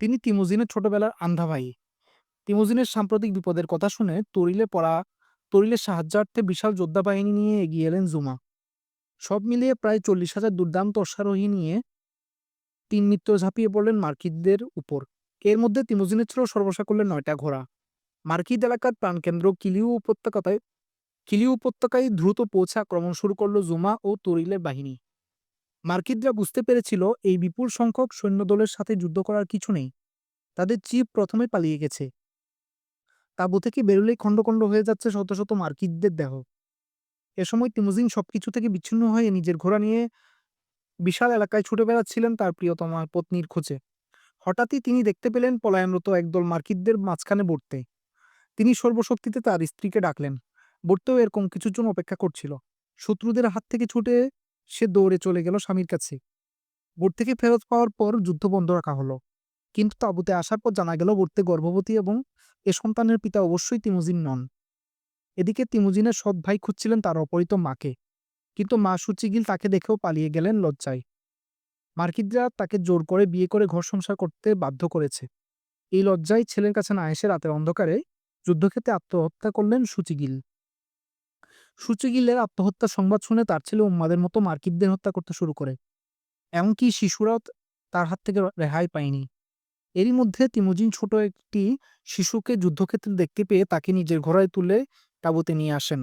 তিনি তিমুজিনের ছোটবেলার আন্ধা ভাই। তিমুজিনের সাম্প্রতিক বিপদের কথা শুনে তরিলের সাহায্যার্থে বিশাল যোদ্ধা বাহিনী নিয়ে এগিয়ে এলেন জুমা। সব মিলিয়ে প্রায় ৪০,০০০ দুর্দান্ত অশ্বারোহী নিয়ে তিন মিত্র ঝাঁপিয়ে পড়লেন মার্কিতদের উপর। এর মধ্যে তিমুজিনের ছিল সর্বসাকুল্যে ৯টা ঘোড়া। মার্কিত এলাকার প্রাণকেন্দ্র কিলিউ উপত্যকায় দ্রুত পৌঁছে আক্রমণ শুরু করল জুমা ও তরিলের বাহিনী। মার্কিতরা বুঝতে পেরেছিল এই বিপুল সংখ্যক সৈন্যদলের সাথে যুদ্ধ করার কিছু নেই। তাদের চিফ প্রথমে পালিয়ে গেছে। তাঁবু থেকে বেরুলেই খণ্ড খণ্ড হয়ে যাচ্ছে শত শত মার্কিতদের দেহ। এ সময় তিমুজিন সবকিছু থেকে বিচ্ছিন্ন হয়ে নিজের ঘোড়া নিয়ে বিশাল এলাকায় ছুটে বেড়াচ্ছিলেন তার প্রিয়তমা পত্নীর খোঁজে। হঠাৎই তিনি দেখতে পেলেন পলায়নরত একদল মার্কিতদের মাঝখানে বোর্তে। তিনি সর্বশক্তিতে তার স্ত্রীকে ডাকলেন। বোর্তেও এরকম কিছুর জন্য অপেক্ষা করছিল। শত্রুদের হাত থেকে ছুটে সে দৌড়ে চলে গেল স্বামীর কাছে। বোর্ড থেকে ফেরত পাওয়ার পর যুদ্ধ বন্ধ রাখা হলো। কিন্তু তাঁবুতে আসার পর জানা গেল বোর্তে গর্ভবতী এবং এ সন্তানের পিতা অবশ্যই তিমুজিন নন। এদিকে তিমুজিনের সৎ ভাই খুঁজছিলেন তার অপহৃত মাকে, কিন্তু মা সুচিগিল তাকে দেখেও পালিয়ে গেলেন লজ্জায়। মার্কিনরা তাকে জোর করে বিয়ে করে ঘর সংসার করতে বাধ্য করেছে। এই লজ্জায় ছেলের কাছে না এসে রাতের অন্ধকারে যুদ্ধক্ষেত্রে আত্মহত্যা করলেন সুচিগিল। সুচিগিলের আত্মহত্যার সংবাদ শুনে তার ছেলে উন্মাদের মতো মার্কিনদের হত্যা করতে শুরু করে। এমনকি শিশুরাও তার হাত থেকে রেহাই পায়নি। এরই মধ্যে তিমুজিন ছোট একটি শিশুকে যুদ্ধক্ষেত্রে দেখতে পেয়ে তাকে নিজের ঘোড়ায় তুলে তাঁবুতে নিয়ে আসেন।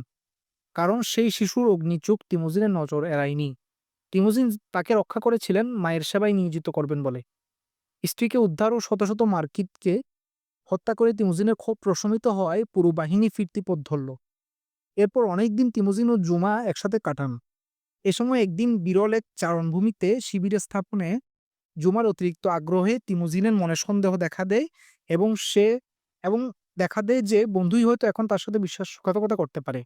কারণ সেই শিশুর অগ্নিচোখ তিমুজিনের নজর এড়ায়নি। তিমুজিন তাকে রক্ষা করেছিলেন মায়ের সেবায় নিয়োজিত করবেন বলে। স্ত্রীকে উদ্ধার ও শত শত মার্কিনকে হত্যা করে তিমুজিনের ক্ষোভ প্রশমিত হওয়ায় পুরো বাহিনী ফিরতি পথ ধরল। এরপর অনেকদিন তিমুজিন ও জুমা একসাথে কাটান। এ সময় একদিন বিরল এক চারণভূমিতে শিবির স্থাপনে জুমার অতিরিক্ত আগ্রহে তিমুজিনের মনে সন্দেহ দেখা দেয় এবং সে এবং দেখা দেয় যে বন্ধুই হয়তো এখন তার সাথে বিশ্বাসঘাতকতা করতে পারে।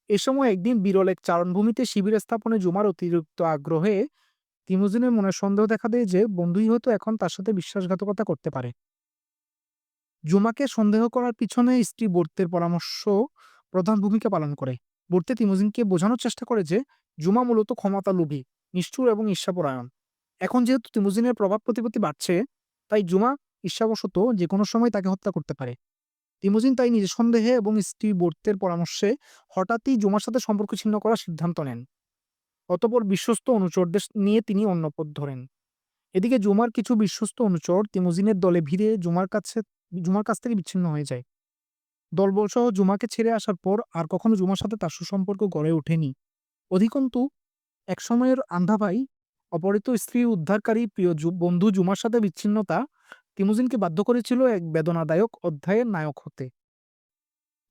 এ সময় একদিন বিরল এক চারণভূমিতে শিবির স্থাপনে জুমার অতিরিক্ত আগ্রহে তিমুজিনের মনে সন্দেহ দেখা দেয় যে বন্ধুই হয়তো এখন তার সাথে বিশ্বাসঘাতকতা করতে পারে। জুমাকে সন্দেহ করার পিছনে স্ত্রী বর্তের পরামর্শ প্রধান ভূমিকা পালন করে। বর্তে তিমুজিনকে বোঝানোর চেষ্টা করে যে জুমা মূলত ক্ষমতালোভী, নিষ্ঠুর এবং ঈর্ষাপরায়ণ। এখন যেহেতু তিমুজিনের প্রভাব প্রতিপত্তি বাড়ছে, তাই জুমা ঈর্ষাবশত যেকোনো সময় তাকে হত্যা করতে পারে। তিমুজিন তাই নিজের সন্দেহে এবং স্ত্রী বর্তের পরামর্শে হঠাৎই জুমার সাথে সম্পর্ক ছিন্ন করার সিদ্ধান্ত নেন। অতঃপর বিশ্বস্ত অনুচরদের নিয়ে তিনি অন্য পথ ধরেন। এদিকে জুমার কিছু বিশ্বস্ত অনুচর তিমুজিনের দলে ভিড়ে জুমার কাছ থেকে বিচ্ছিন্ন হয়ে যায়। দলবলসহ জুমাকে ছেড়ে আসার পর আর কখনো জুমার সাথে তার সুসম্পর্ক গড়ে ওঠেনি। অধিকন্তু একসময়ের আন্ধা ভাই, অপহৃত স্ত্রী উদ্ধারকারী প্রিয় বন্ধু জুমার সাথে বিচ্ছিন্নতা তিমুজিনকে বাধ্য করেছিল এক বেদনাদায়ক অধ্যায়ের নায়ক হতে।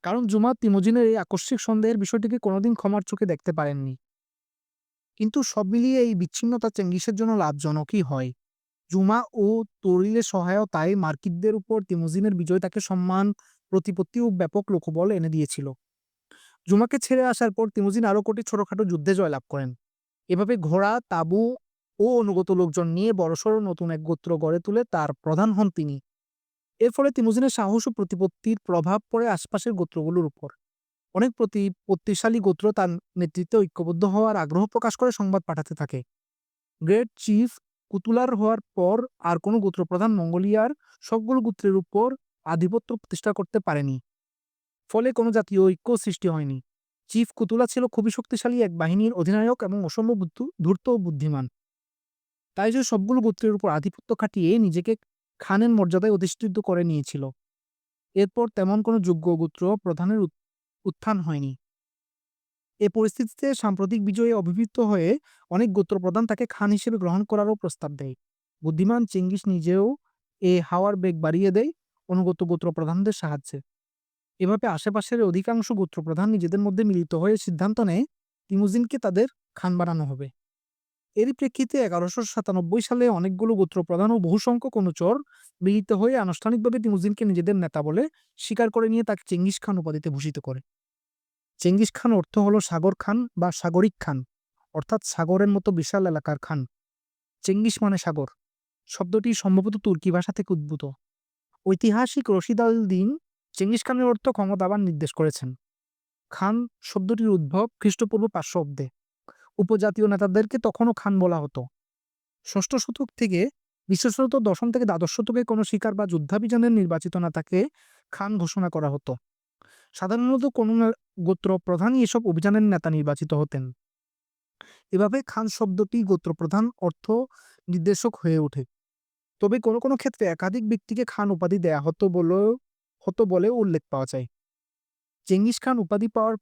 কারণ জুমা তিমুজিনের এই আকস্মিক সন্দেহের বিষয়টিকে কোনোদিন ক্ষমার চোখে দেখতে পারেননি। কিন্তু সব মিলিয়ে এই বিচ্ছিন্নতা চেঙ্গিসের জন্য লাভজনকই হয়। জুমা ও তরিলের সহায়তায় মার্কিনদের উপর তিমুজিনের বিজয় তাকে সম্মান, প্রতিপত্তি ও ব্যাপক লোকবল এনে দিয়েছিল। জুমাকে ছেড়ে আসার পর তিমুজিন আরও কটি ছোটখাটো যুদ্ধে জয়লাভ করেন। এভাবে ঘোড়া, তাঁবু ও অনুগত লোকজন নিয়ে বড়সড় নতুন এক গোত্র গড়ে তুলে তার প্রধান হন তিনি। এর ফলে তিমুজিনের সাহস ও প্রতিপত্তির প্রভাব পড়ে আশপাশের গোত্রগুলোর উপর। অনেক প্রতিপত্তিশালী গোত্র তার নেতৃত্বে ঐক্যবদ্ধ হওয়ার আগ্রহ প্রকাশ করে সংবাদ পাঠাতে থাকে। গ্রেট চিফ কুতুলার হওয়ার পর আর কোনো গোত্রপ্রধান মঙ্গোলিয়ার সবগুলো গোত্রের উপর আধিপত্য প্রতিষ্ঠা করতে পারেনি। ফলে কোনো জাতীয় ঐক্য সৃষ্টি হয়নি। চিফ কুতুলা ছিল খুবই শক্তিশালী এক বাহিনীর অধিনায়ক এবং অসম্ভব ধূর্ত ও বুদ্ধিমান। তাই সে সবগুলো গোত্রের উপর আধিপত্য খাটিয়ে নিজেকে খানের মর্যাদায় অধিষ্ঠিত করে নিয়েছিল। এরপর তেমন কোনো যোগ্য গোত্র প্রধানের উত্থান হয়নি। এ পরিস্থিতিতে সাম্প্রতিক বিজয়ে অভিভূত হয়ে অনেক গোত্রপ্রধান তাকে খান হিসেবে গ্রহণ করারও প্রস্তাব দেয়। বুদ্ধিমান চেঙ্গিস নিজেও হাওয়ার বেগ বাড়িয়ে দেয় অনুগত গোত্রপ্রধানদের সাহায্যে। এভাবে আশেপাশের অধিকাংশ গোত্রপ্রধান নিজেদের মধ্যে মিলিত হয়ে সিদ্ধান্ত নেয় তিমুজিনকে তাদের খান বানানো হবে। এরই প্রেক্ষিতে ১১৯৭ সালে অনেকগুলো গোত্রপ্রধান ও বহু সংখ্যক অনুচর মিলিত হয়ে আনুষ্ঠানিকভাবে তিমুজিনকে নিজেদের নেতা বলে স্বীকার করে নিয়ে তাকে চেঙ্গিস খান উপাধিতে ভূষিত করে। চেঙ্গিস খান অর্থ হলো সাগর খান বা সাগরিক খান, অর্থাৎ সাগরের মতো বিশাল এলাকার খান। চেঙ্গিস মানে সাগর। শব্দটি সম্ভবত তুর্কি ভাষা থেকে উদ্ভূত। ঐতিহাসিক রশিদ আল দিন চেঙ্গিস খানের অর্থ ক্ষমতাবান নির্দেশ করেছেন। খান শব্দটির উদ্ভব খ্রিস্টপূর্ব ৫০০ অব্দে। উপজাতীয় নেতাদেরকে তখনও খান বলা হতো। ষষ্ঠ শতক থেকে, বিশেষত দশম থেকে দ্বাদশ শতকে কোনো শিকার বা যুদ্ধাভিযানের নির্বাচিত নেতাকে খান ঘোষণা করা হতো। সাধারণত কোনো গোত্র প্রধানই এসব অভিযানের নেতা নির্বাচিত হতেন। এভাবে খান শব্দটি গোত্রপ্রধান অর্থ নির্দেশক হয়ে ওঠে। তবে কোনো কোনো ক্ষেত্রে একাধিক ব্যক্তিকে খান উপাধি দেয়া হতো বলে উল্লেখ পাওয়া যায়। চেঙ্গিস খান উপাধি পাওয়ার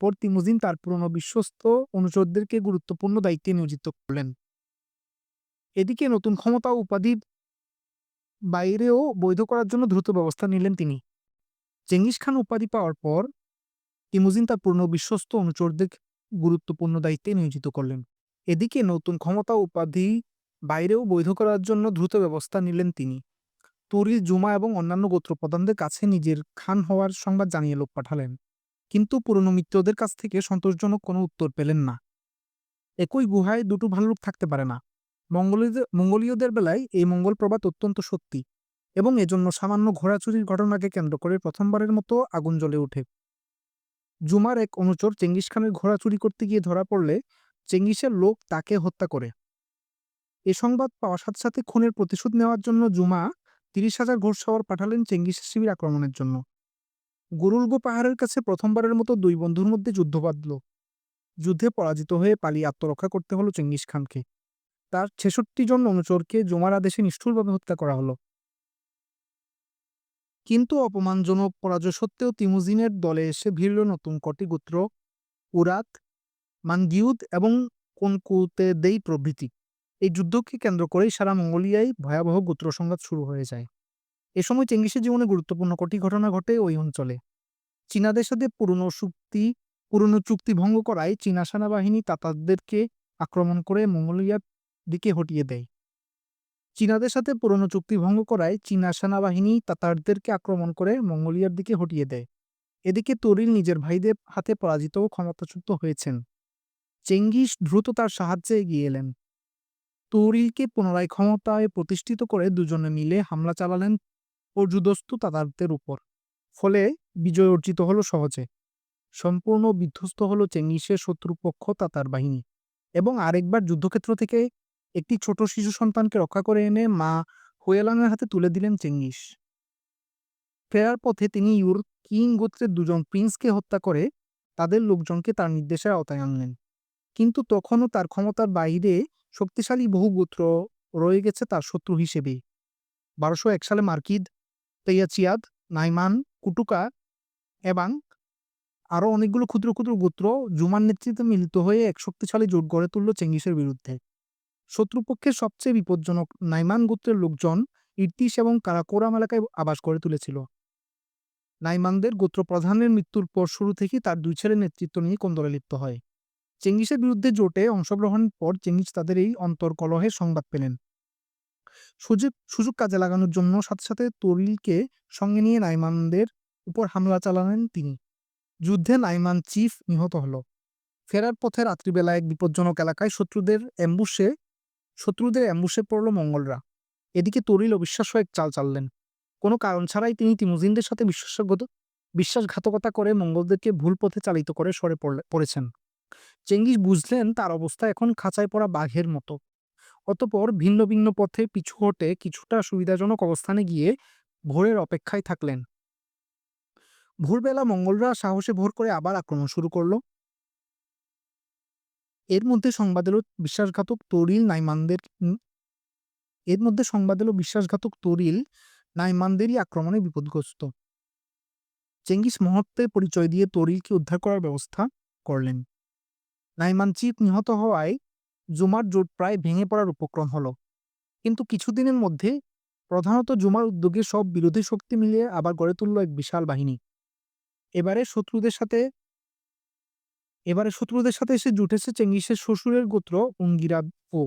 পর তিমুজিন তার পুরনো বিশ্বস্ত অনুচরদেরকে গুরুত্বপূর্ণ দায়িত্বে নিয়োজিত করলেন। এদিকে নতুন ক্ষমতা ও উপাধি বাইরেও বৈধ করার জন্য দ্রুত ব্যবস্থা নিলেন তিনি। চেঙ্গিস খান উপাধি পাওয়ার পর তিমুজিন তার পুরনো বিশ্বস্ত অনুচরদের গুরুত্বপূর্ণ দায়িত্বে নিয়োজিত করলেন। এদিকে নতুন ক্ষমতা ও উপাধি বাইরেও বৈধ করার জন্য দ্রুত ব্যবস্থা নিলেন তিনি। তুরিল, জুমা এবং অন্যান্য গোত্রপ্রধানদের কাছে নিজের খান হওয়ার সংবাদ জানিয়ে লোক পাঠালেন। কিন্তু পুরনো মিত্রদের কাছ থেকে সন্তোষজনক কোনো উত্তর পেলেন না। একই গুহায় দুটো ভাল্লুক থাকতে পারে না। মঙ্গোলীয়দের বেলায় এই মঙ্গল প্রবাদ অত্যন্ত সত্যি এবং এজন্য সামান্য ঘোড়া চুরির ঘটনাকে কেন্দ্র করে প্রথমবারের মতো আগুন জ্বলে ওঠে। জুমার এক অনুচর চেঙ্গিস খানের ঘোড়া চুরি করতে গিয়ে ধরা পড়লে চেঙ্গিসের লোক তাকে হত্যা করে। এ সংবাদ পাওয়ার সাথে সাথে খুনের প্রতিশোধ নেওয়ার জন্য জুমা ৩০,০০০ ঘোড়সওয়ার পাঠালেন চেঙ্গিসের শিবির আক্রমণের জন্য। গুরুলগো পাহাড়ের কাছে প্রথমবারের মতো দুই বন্ধুর মধ্যে যুদ্ধ বাঁধল। যুদ্ধে পরাজিত হয়ে পালিয়ে আত্মরক্ষা করতে হলো চেঙ্গিস খানকে। তার ৬৬ জন অনুচরকে জুমার আদেশে নিষ্ঠুরভাবে হত্যা করা হলো। কিন্তু অপমানজনক পরাজয় সত্ত্বেও তিমুজিনের দলে এসে ভিড়ল নতুন কটি গোত্র, উরাত, মানগিউদ এবং কোনকুতেদেই প্রভৃতি। এই যুদ্ধকে কেন্দ্র করেই সারা মঙ্গোলিয়ায় ভয়াবহ গোত্র সংঘাত শুরু হয়ে যায়। এ সময় চেঙ্গিসের জীবনে গুরুত্বপূর্ণ কটি ঘটনা ঘটে ওই অঞ্চলে। চীনাদের সাথে পুরনো চুক্তি ভঙ্গ করায় চীনা সেনাবাহিনী তাতারদেরকে আক্রমণ করে মঙ্গোলিয়ার দিকে হটিয়ে দেয়। চীনাদের সাথে পুরনো চুক্তি ভঙ্গ করায় চীনা সেনাবাহিনী তাতারদেরকে আক্রমণ করে মঙ্গোলিয়ার দিকে হটিয়ে দেয়। এদিকে তোরিল নিজের ভাইদের হাতে পরাজিত ও ক্ষমতাচ্যুত হয়েছেন। চেঙ্গিস দ্রুত তার সাহায্যে এগিয়ে এলেন। তোরিলকে পুনরায় ক্ষমতায় প্রতিষ্ঠিত করে দুজনে মিলে হামলা চালালেন পর্যুদস্তু তাতারদের উপর। ফলে বিজয় অর্জিত হলো সহজে। সম্পূর্ণ বিধ্বস্ত হলো চেঙ্গিসের শত্রুপক্ষ তাতার বাহিনী এবং আরেকবার যুদ্ধক্ষেত্র থেকে একটি ছোট শিশু সন্তানকে রক্ষা করে এনে মা হুয়েলাংয়ের হাতে তুলে দিলেন চেঙ্গিস। ফেরার পথে তিনি কিং গোত্রের দুজন প্রিন্সকে হত্যা করে তাদের লোকজনকে তার নির্দেশের আওতায় আনলেন। কিন্তু তখনও তার ক্ষমতার বাইরে শক্তিশালী বহু গোত্র রয়ে গেছে তার শত্রু হিসেবে। ১২০১ সালে মার্কিদ, তেয়াচিয়াদ, নাইমান, কুটুকা এবং আরও অনেকগুলো ক্ষুদ্র ক্ষুদ্র গোত্র জুমার নেতৃত্বে মিলিত হয়ে এক শক্তিশালী জোট গড়ে তুলল চেঙ্গিসের বিরুদ্ধে। শত্রুপক্ষের সবচেয়ে বিপজ্জনক নাইমান গোত্রের লোকজন ইর্তিশ এবং কারাকোরাম এলাকায় আবাস গড়ে তুলেছিল। নাইমানদের গোত্রপ্রধানের মৃত্যুর পর শুরু থেকেই তার দুই ছেলে নেতৃত্ব নিয়ে কোন্দলে লিপ্ত হয়। চেঙ্গিসের বিরুদ্ধে জোটে অংশগ্রহণের পর চেঙ্গিস তাদের এই অন্তর্কলহের সংবাদ পেলেন। সুযোগ কাজে লাগানোর জন্য সাথে সাথে তোরিলকে সঙ্গে নিয়ে নাইমানদের উপর হামলা চালালেন তিনি। যুদ্ধে নাইমান চিফ নিহত হল। ফেরার পথে রাত্রিবেলা এক বিপজ্জনক এলাকায় শত্রুদের অ্যাম্বুশে পড়ল মঙ্গলরা। এদিকে তোরিল অবিশ্বাস্য এক চাল চাললেন। কোনো কারণ ছাড়াই তিনি তিমুজিনদের সাথে বিশ্বাসঘাতকতা করে মঙ্গলদেরকে ভুল পথে চালিত করে সরে পড়েছেন। চেঙ্গিস বুঝলেন তার অবস্থা এখন খাঁচায় পড়া বাঘের মতো। অতঃপর ভিন্ন ভিন্ন পথে পিছু হটে কিছুটা সুবিধাজনক অবস্থানে গিয়ে ভোরের অপেক্ষায় থাকলেন। ভোরবেলা মঙ্গলরা সাহসে ভোর করে আবার আক্রমণ শুরু করল। এর মধ্যে সংবাদ এলো বিশ্বাসঘাতক তোরিল নাইমানদেরই আক্রমণে বিপদগ্রস্ত। চেঙ্গিস মুহূর্তে পরিচয় দিয়ে তোরিলকে উদ্ধার করার ব্যবস্থা করলেন। নাইমান চিফ নিহত হওয়ায় জুমার জোট প্রায় ভেঙে পড়ার উপক্রম হলো। কিন্তু কিছুদিনের মধ্যে প্রধানত জুমার উদ্যোগে সব বিরোধী শক্তি মিলিয়ে আবার গড়ে তুলল এক বিশাল বাহিনী। এবারে শত্রুদের সাথে এসে জুটেছে চেঙ্গিসের শ্বশুরের গোত্র উঙ্গিরাদও।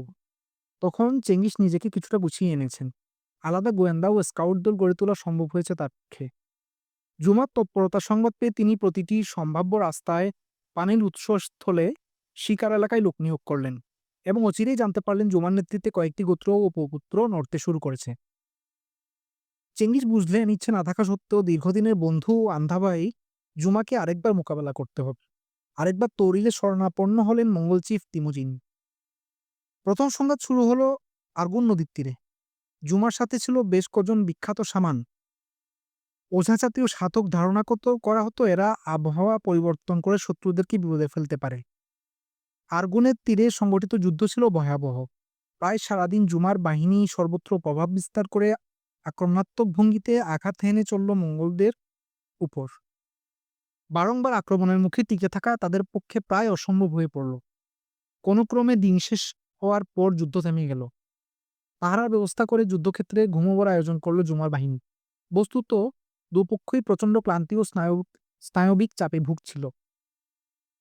তখন চেঙ্গিস নিজেকে কিছুটা গুছিয়ে এনেছেন। আলাদা গোয়েন্দা ও স্কাউট দল গড়ে তোলা সম্ভব হয়েছে তার পক্ষে। জুমার তৎপরতার সংবাদ পেয়ে তিনি প্রতিটি সম্ভাব্য রাস্তায়, পানির উৎসস্থলে, শিকার এলাকায় লোক নিয়োগ করলেন এবং অচিরেই জানতে পারলেন জুমার নেতৃত্বে কয়েকটি গোত্র ও উপগোত্র নড়তে শুরু করেছে। চেঙ্গিস বুঝলেন ইচ্ছে না থাকা সত্ত্বেও দীর্ঘদিনের বন্ধু ও আন্ধা ভাই জুমাকে আরেকবার মোকাবেলা করতে হবে। আরেকবার তোরিলে শরণাপন্ন হলেন মঙ্গল চিফ তিমুজিন। প্রথম সংঘাত শুরু হলো আর্গুন নদীর তীরে। জুমার সাথে ছিল বেশ কজন বিখ্যাত শামান। ওঝা জাতীয় সাধক ধারণা করা হতো এরা আবহাওয়া পরিবর্তন করে শত্রুদেরকে বিপদে ফেলতে পারে। আর্গুনের তীরে সংগঠিত যুদ্ধ ছিল ভয়াবহ। প্রায় সারাদিন জুমার বাহিনী সর্বত্র প্রভাব বিস্তার করে আক্রমণাত্মক ভঙ্গিতে আঘাত হেনে চলল মঙ্গলদের উপর। বারংবার আক্রমণের মুখে টিকে থাকা তাদের পক্ষে প্রায় অসম্ভব হয়ে পড়ল। কোনো ক্রমে দিন শেষ হওয়ার পর যুদ্ধ থেমে গেল। পাহারার ব্যবস্থা করে যুদ্ধক্ষেত্রে ঘুমোবার আয়োজন করল জুমার বাহিনী। বস্তুত দুপক্ষই প্রচণ্ড ক্লান্তি ও স্নায়বিক চাপে ভুগছিল।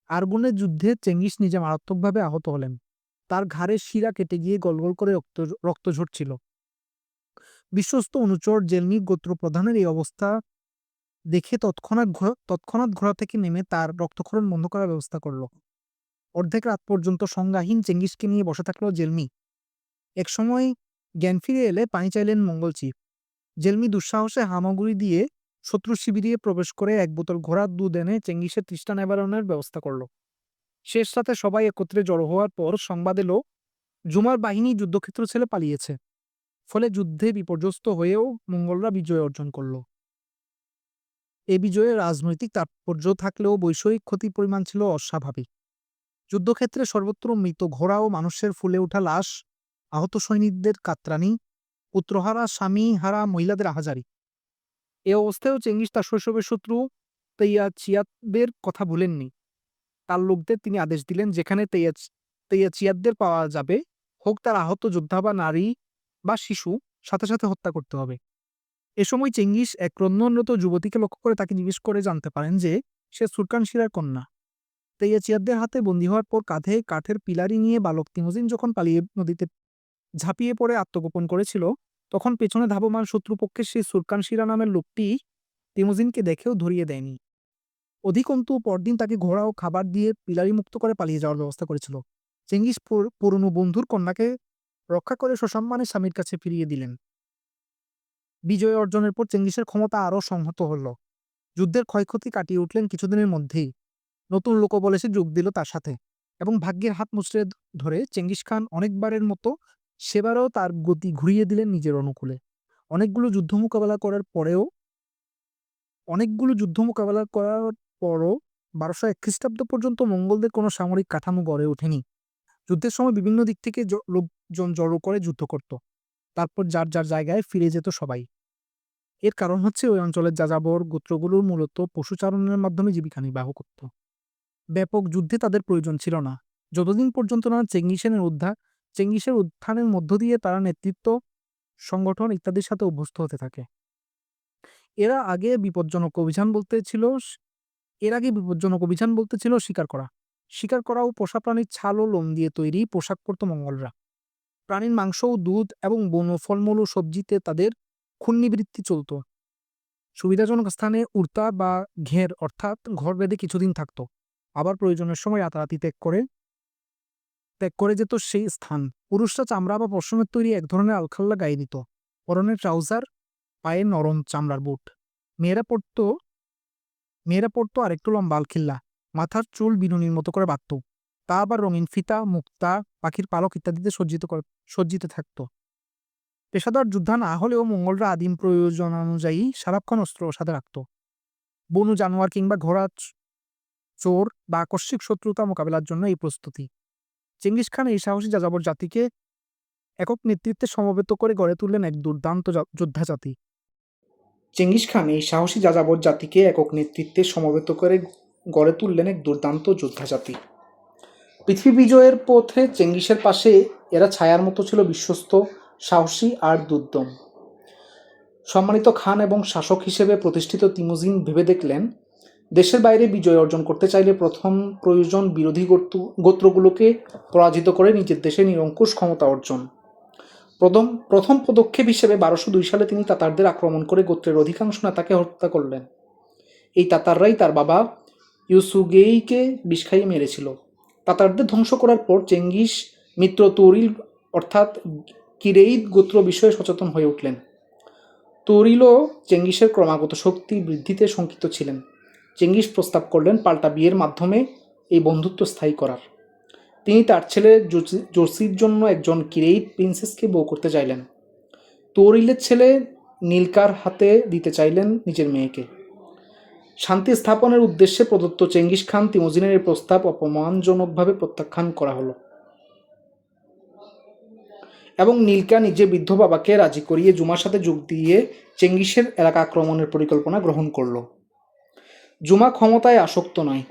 আর্গুনের যুদ্ধে চেঙ্গিস নিজে মারাত্মকভাবে আহত হলেন। তার ঘাড়ের শিরা কেটে গিয়ে গলগল করে রক্ত ঝরছিল। বিশ্বস্ত অনুচর জেলমি গোত্রপ্রধানের এই অবস্থা দেখে তৎক্ষণাৎ ঘোড়া থেকে নেমে তার রক্তক্ষরণ বন্ধ করার ব্যবস্থা করল। অর্ধেক রাত পর্যন্ত সংজ্ঞাহীন চেঙ্গিসকে নিয়ে বসে থাকল জেলমি। একসময় জ্ঞান ফিরে এলে পানি চাইলেন মঙ্গল চিফ। জেলমি দুঃসাহসে হামাগুড়ি দিয়ে শত্রু শিবিরে প্রবেশ করে এক বোতল ঘোড়ার দুধ এনে চেঙ্গিসের তৃষ্ণা নিবারণের ব্যবস্থা করল। শেষ রাতে সবাই একত্রে জড়ো হওয়ার পর সংবাদ এলো জুমার বাহিনী যুদ্ধক্ষেত্র ছেড়ে পালিয়েছে। ফলে যুদ্ধে বিপর্যস্ত হয়েও মঙ্গলরা বিজয় অর্জন করল। এ বিজয়ে রাজনৈতিক তাৎপর্য থাকলেও বৈষয়িক ক্ষতির পরিমাণ ছিল অস্বাভাবিক। যুদ্ধক্ষেত্রে সর্বত্র মৃত ঘোড়া ও মানুষের ফুলে ওঠা লাশ, আহত সৈনিকদের কাতরানি, পুত্রহারা স্বামীহারা মহিলাদের আহাজারি। এ অবস্থায়ও চেঙ্গিস তার শৈশবের শত্রু তেইয়াচিয়াদের কথা ভুলেননি। তার লোকদের তিনি আদেশ দিলেন যেখানে তেইয়াচিয়াদের পাওয়া যাবে, হোক তার আহত যোদ্ধা বা নারী বা শিশু, সাথে সাথে হত্যা করতে হবে। এ সময় চেঙ্গিস এক ক্রন্দনরত যুবতীকে লক্ষ্য করে তাকে জিজ্ঞেস করে জানতে পারেন যে সে সুরকান শিরার কন্যা। তেইয়াচিয়াদের হাতে বন্দী হওয়ার পর কাঁধে কাঠের পিলারি নিয়ে বালক তিমোজিন যখন পালিয়ে নদীতে ঝাঁপিয়ে পড়ে আত্মগোপন করেছিল, তখন পেছনে ধাবমান শত্রুপক্ষের সেই সুরকান শিরা নামের লোকটি তিমোজিনকে দেখেও ধরিয়ে দেয়নি। অধিকন্তু পরদিন তাকে ঘোড়া ও খাবার দিয়ে পিলারি মুক্ত করে পালিয়ে যাওয়ার ব্যবস্থা করেছিল। চেঙ্গিস পুরনো বন্ধুর কন্যাকে রক্ষা করে সসম্মানে স্বামীর কাছে ফিরিয়ে দিলেন। বিজয় অর্জনের পর চেঙ্গিসের ক্ষমতা আরও সংহত হল। যুদ্ধের ক্ষয়ক্ষতি কাটিয়ে উঠলেন কিছুদিনের মধ্যেই। নতুন লোকবল এসে যোগ দিল তার সাথে, এবং ভাগ্যের হাত মুচড়ে ধরে চেঙ্গিস খান অনেকবারের মতো সেবারও তার গতি ঘুরিয়ে দিলেন নিজের অনুকূলে। অনেকগুলো যুদ্ধ মোকাবেলা করার পরও 1201 খ্রিস্টাব্দ পর্যন্ত মঙ্গলদের কোনো সামরিক কাঠামো গড়ে ওঠেনি। যুদ্ধের সময় বিভিন্ন দিক থেকে লোকজন জড়ো করে যুদ্ধ করত। তারপর যার যার জায়গায় ফিরে যেত সবাই। এর কারণ হচ্ছে ওই অঞ্চলের যাযাবর গোত্রগুলোর মূলত পশুচারণের মাধ্যমে জীবিকা নির্বাহ করত। ব্যাপক যুদ্ধে তাদের প্রয়োজন ছিল না, যতদিন পর্যন্ত না চেঙ্গিসের উত্থানের মধ্য দিয়ে তারা নেতৃত্ব, সংগঠন ইত্যাদির সাথে অভ্যস্ত হতে থাকে। এর আগে বিপজ্জনক অভিযান বলতে ছিল শিকার করা। শিকার করা ও পোষা প্রাণীর ছাল ও লোম দিয়ে তৈরি পোশাক পরত মঙ্গলরা। প্রাণীর মাংস ও দুধ এবং বন ফলমূল ও সবজিতে তাদের ক্ষুণ্ণিবৃত্তি চলত। সুবিধাজনক স্থানে উর্তা বা ঘের অর্থাৎ ঘর বেঁধে কিছুদিন থাকত। আবার প্রয়োজনের সময় রাতারাতি ত্যাগ করে যেত সেই স্থান। পুরুষরা চামড়া বা পশমের তৈরি এক ধরনের আলখাল্লা গায়ে দিত, পরনের ট্রাউজার, পায়ে নরম চামড়ার বুট। মেয়েরা পরতো আরেকটু লম্বা আলখিল্লা, মাথার চুল বিনুনির মতো করে বাঁধত। তা আবার রঙিন ফিতা, মুক্তা, পাখির পালক ইত্যাদিতে সজ্জিত থাকত। পেশাদার যোদ্ধা না হলেও মঙ্গলরা আদিম প্রয়োজনানুযায়ী সারাক্ষণ অস্ত্র সাথে রাখত। বনু জানোয়ার কিংবা ঘোড়া, চোর বা আকস্মিক শত্রুতা মোকাবেলার জন্য এই প্রস্তুতি। চেঙ্গিস খান এই সাহসী যাযাবর জাতিকে একক নেতৃত্বে সমবেত করে গড়ে তুললেন এক দুর্দান্ত যোদ্ধা জাতি। পৃথিবী বিজয়ের পথে চেঙ্গিসের পাশে এরা ছায়ার মতো ছিল, বিশ্বস্ত, সাহসী আর দুর্দম। সম্মানিত খান এবং শাসক হিসেবে প্রতিষ্ঠিত তিমোজিন ভেবে দেখলেন, দেশের বাইরে বিজয় অর্জন করতে চাইলে প্রথম প্রয়োজন বিরোধী গোত্রগুলোকে পরাজিত করে নিজের দেশে নিরঙ্কুশ ক্ষমতা অর্জন। প্রথম পদক্ষেপ হিসেবে 1202 সালে তিনি তাতারদের আক্রমণ করে গোত্রের অধিকাংশ নেতাকে হত্যা করলেন। এই তাতাররাই তার বাবা ইউসুগেইকে বিষ খাইয়ে মেরেছিল। তাতারদের ধ্বংস করার পর চেঙ্গিস মিত্র তুরিল অর্থাৎ কিরেইদ গোত্র বিষয়ে সচেতন হয়ে উঠলেন। তুরিলও চেঙ্গিসের ক্রমাগত শক্তি বৃদ্ধিতে শঙ্কিত ছিলেন। চেঙ্গিস প্রস্তাব করলেন পাল্টা বিয়ের মাধ্যমে এই বন্ধুত্ব স্থায়ী করার। তিনি তার ছেলে জোসির জন্য একজন কিরেইদ প্রিন্সেসকে বউ করতে চাইলেন। তুরিলের ছেলে নীলকার হাতে দিতে চাইলেন নিজের মেয়েকে। শান্তি স্থাপনের উদ্দেশ্যে প্রদত্ত চেঙ্গিস খান তিমোজিনের এই প্রস্তাব অপমানজনকভাবে প্রত্যাখ্যান করা হলো, এবং নীলকা নিজে বৃদ্ধ বাবাকে রাজি করিয়ে জুমার সাথে যোগ দিয়ে চেঙ্গিসের এলাকা আক্রমণের পরিকল্পনা গ্রহণ করল। জুমা ক্ষমতায় আসক্ত নয়,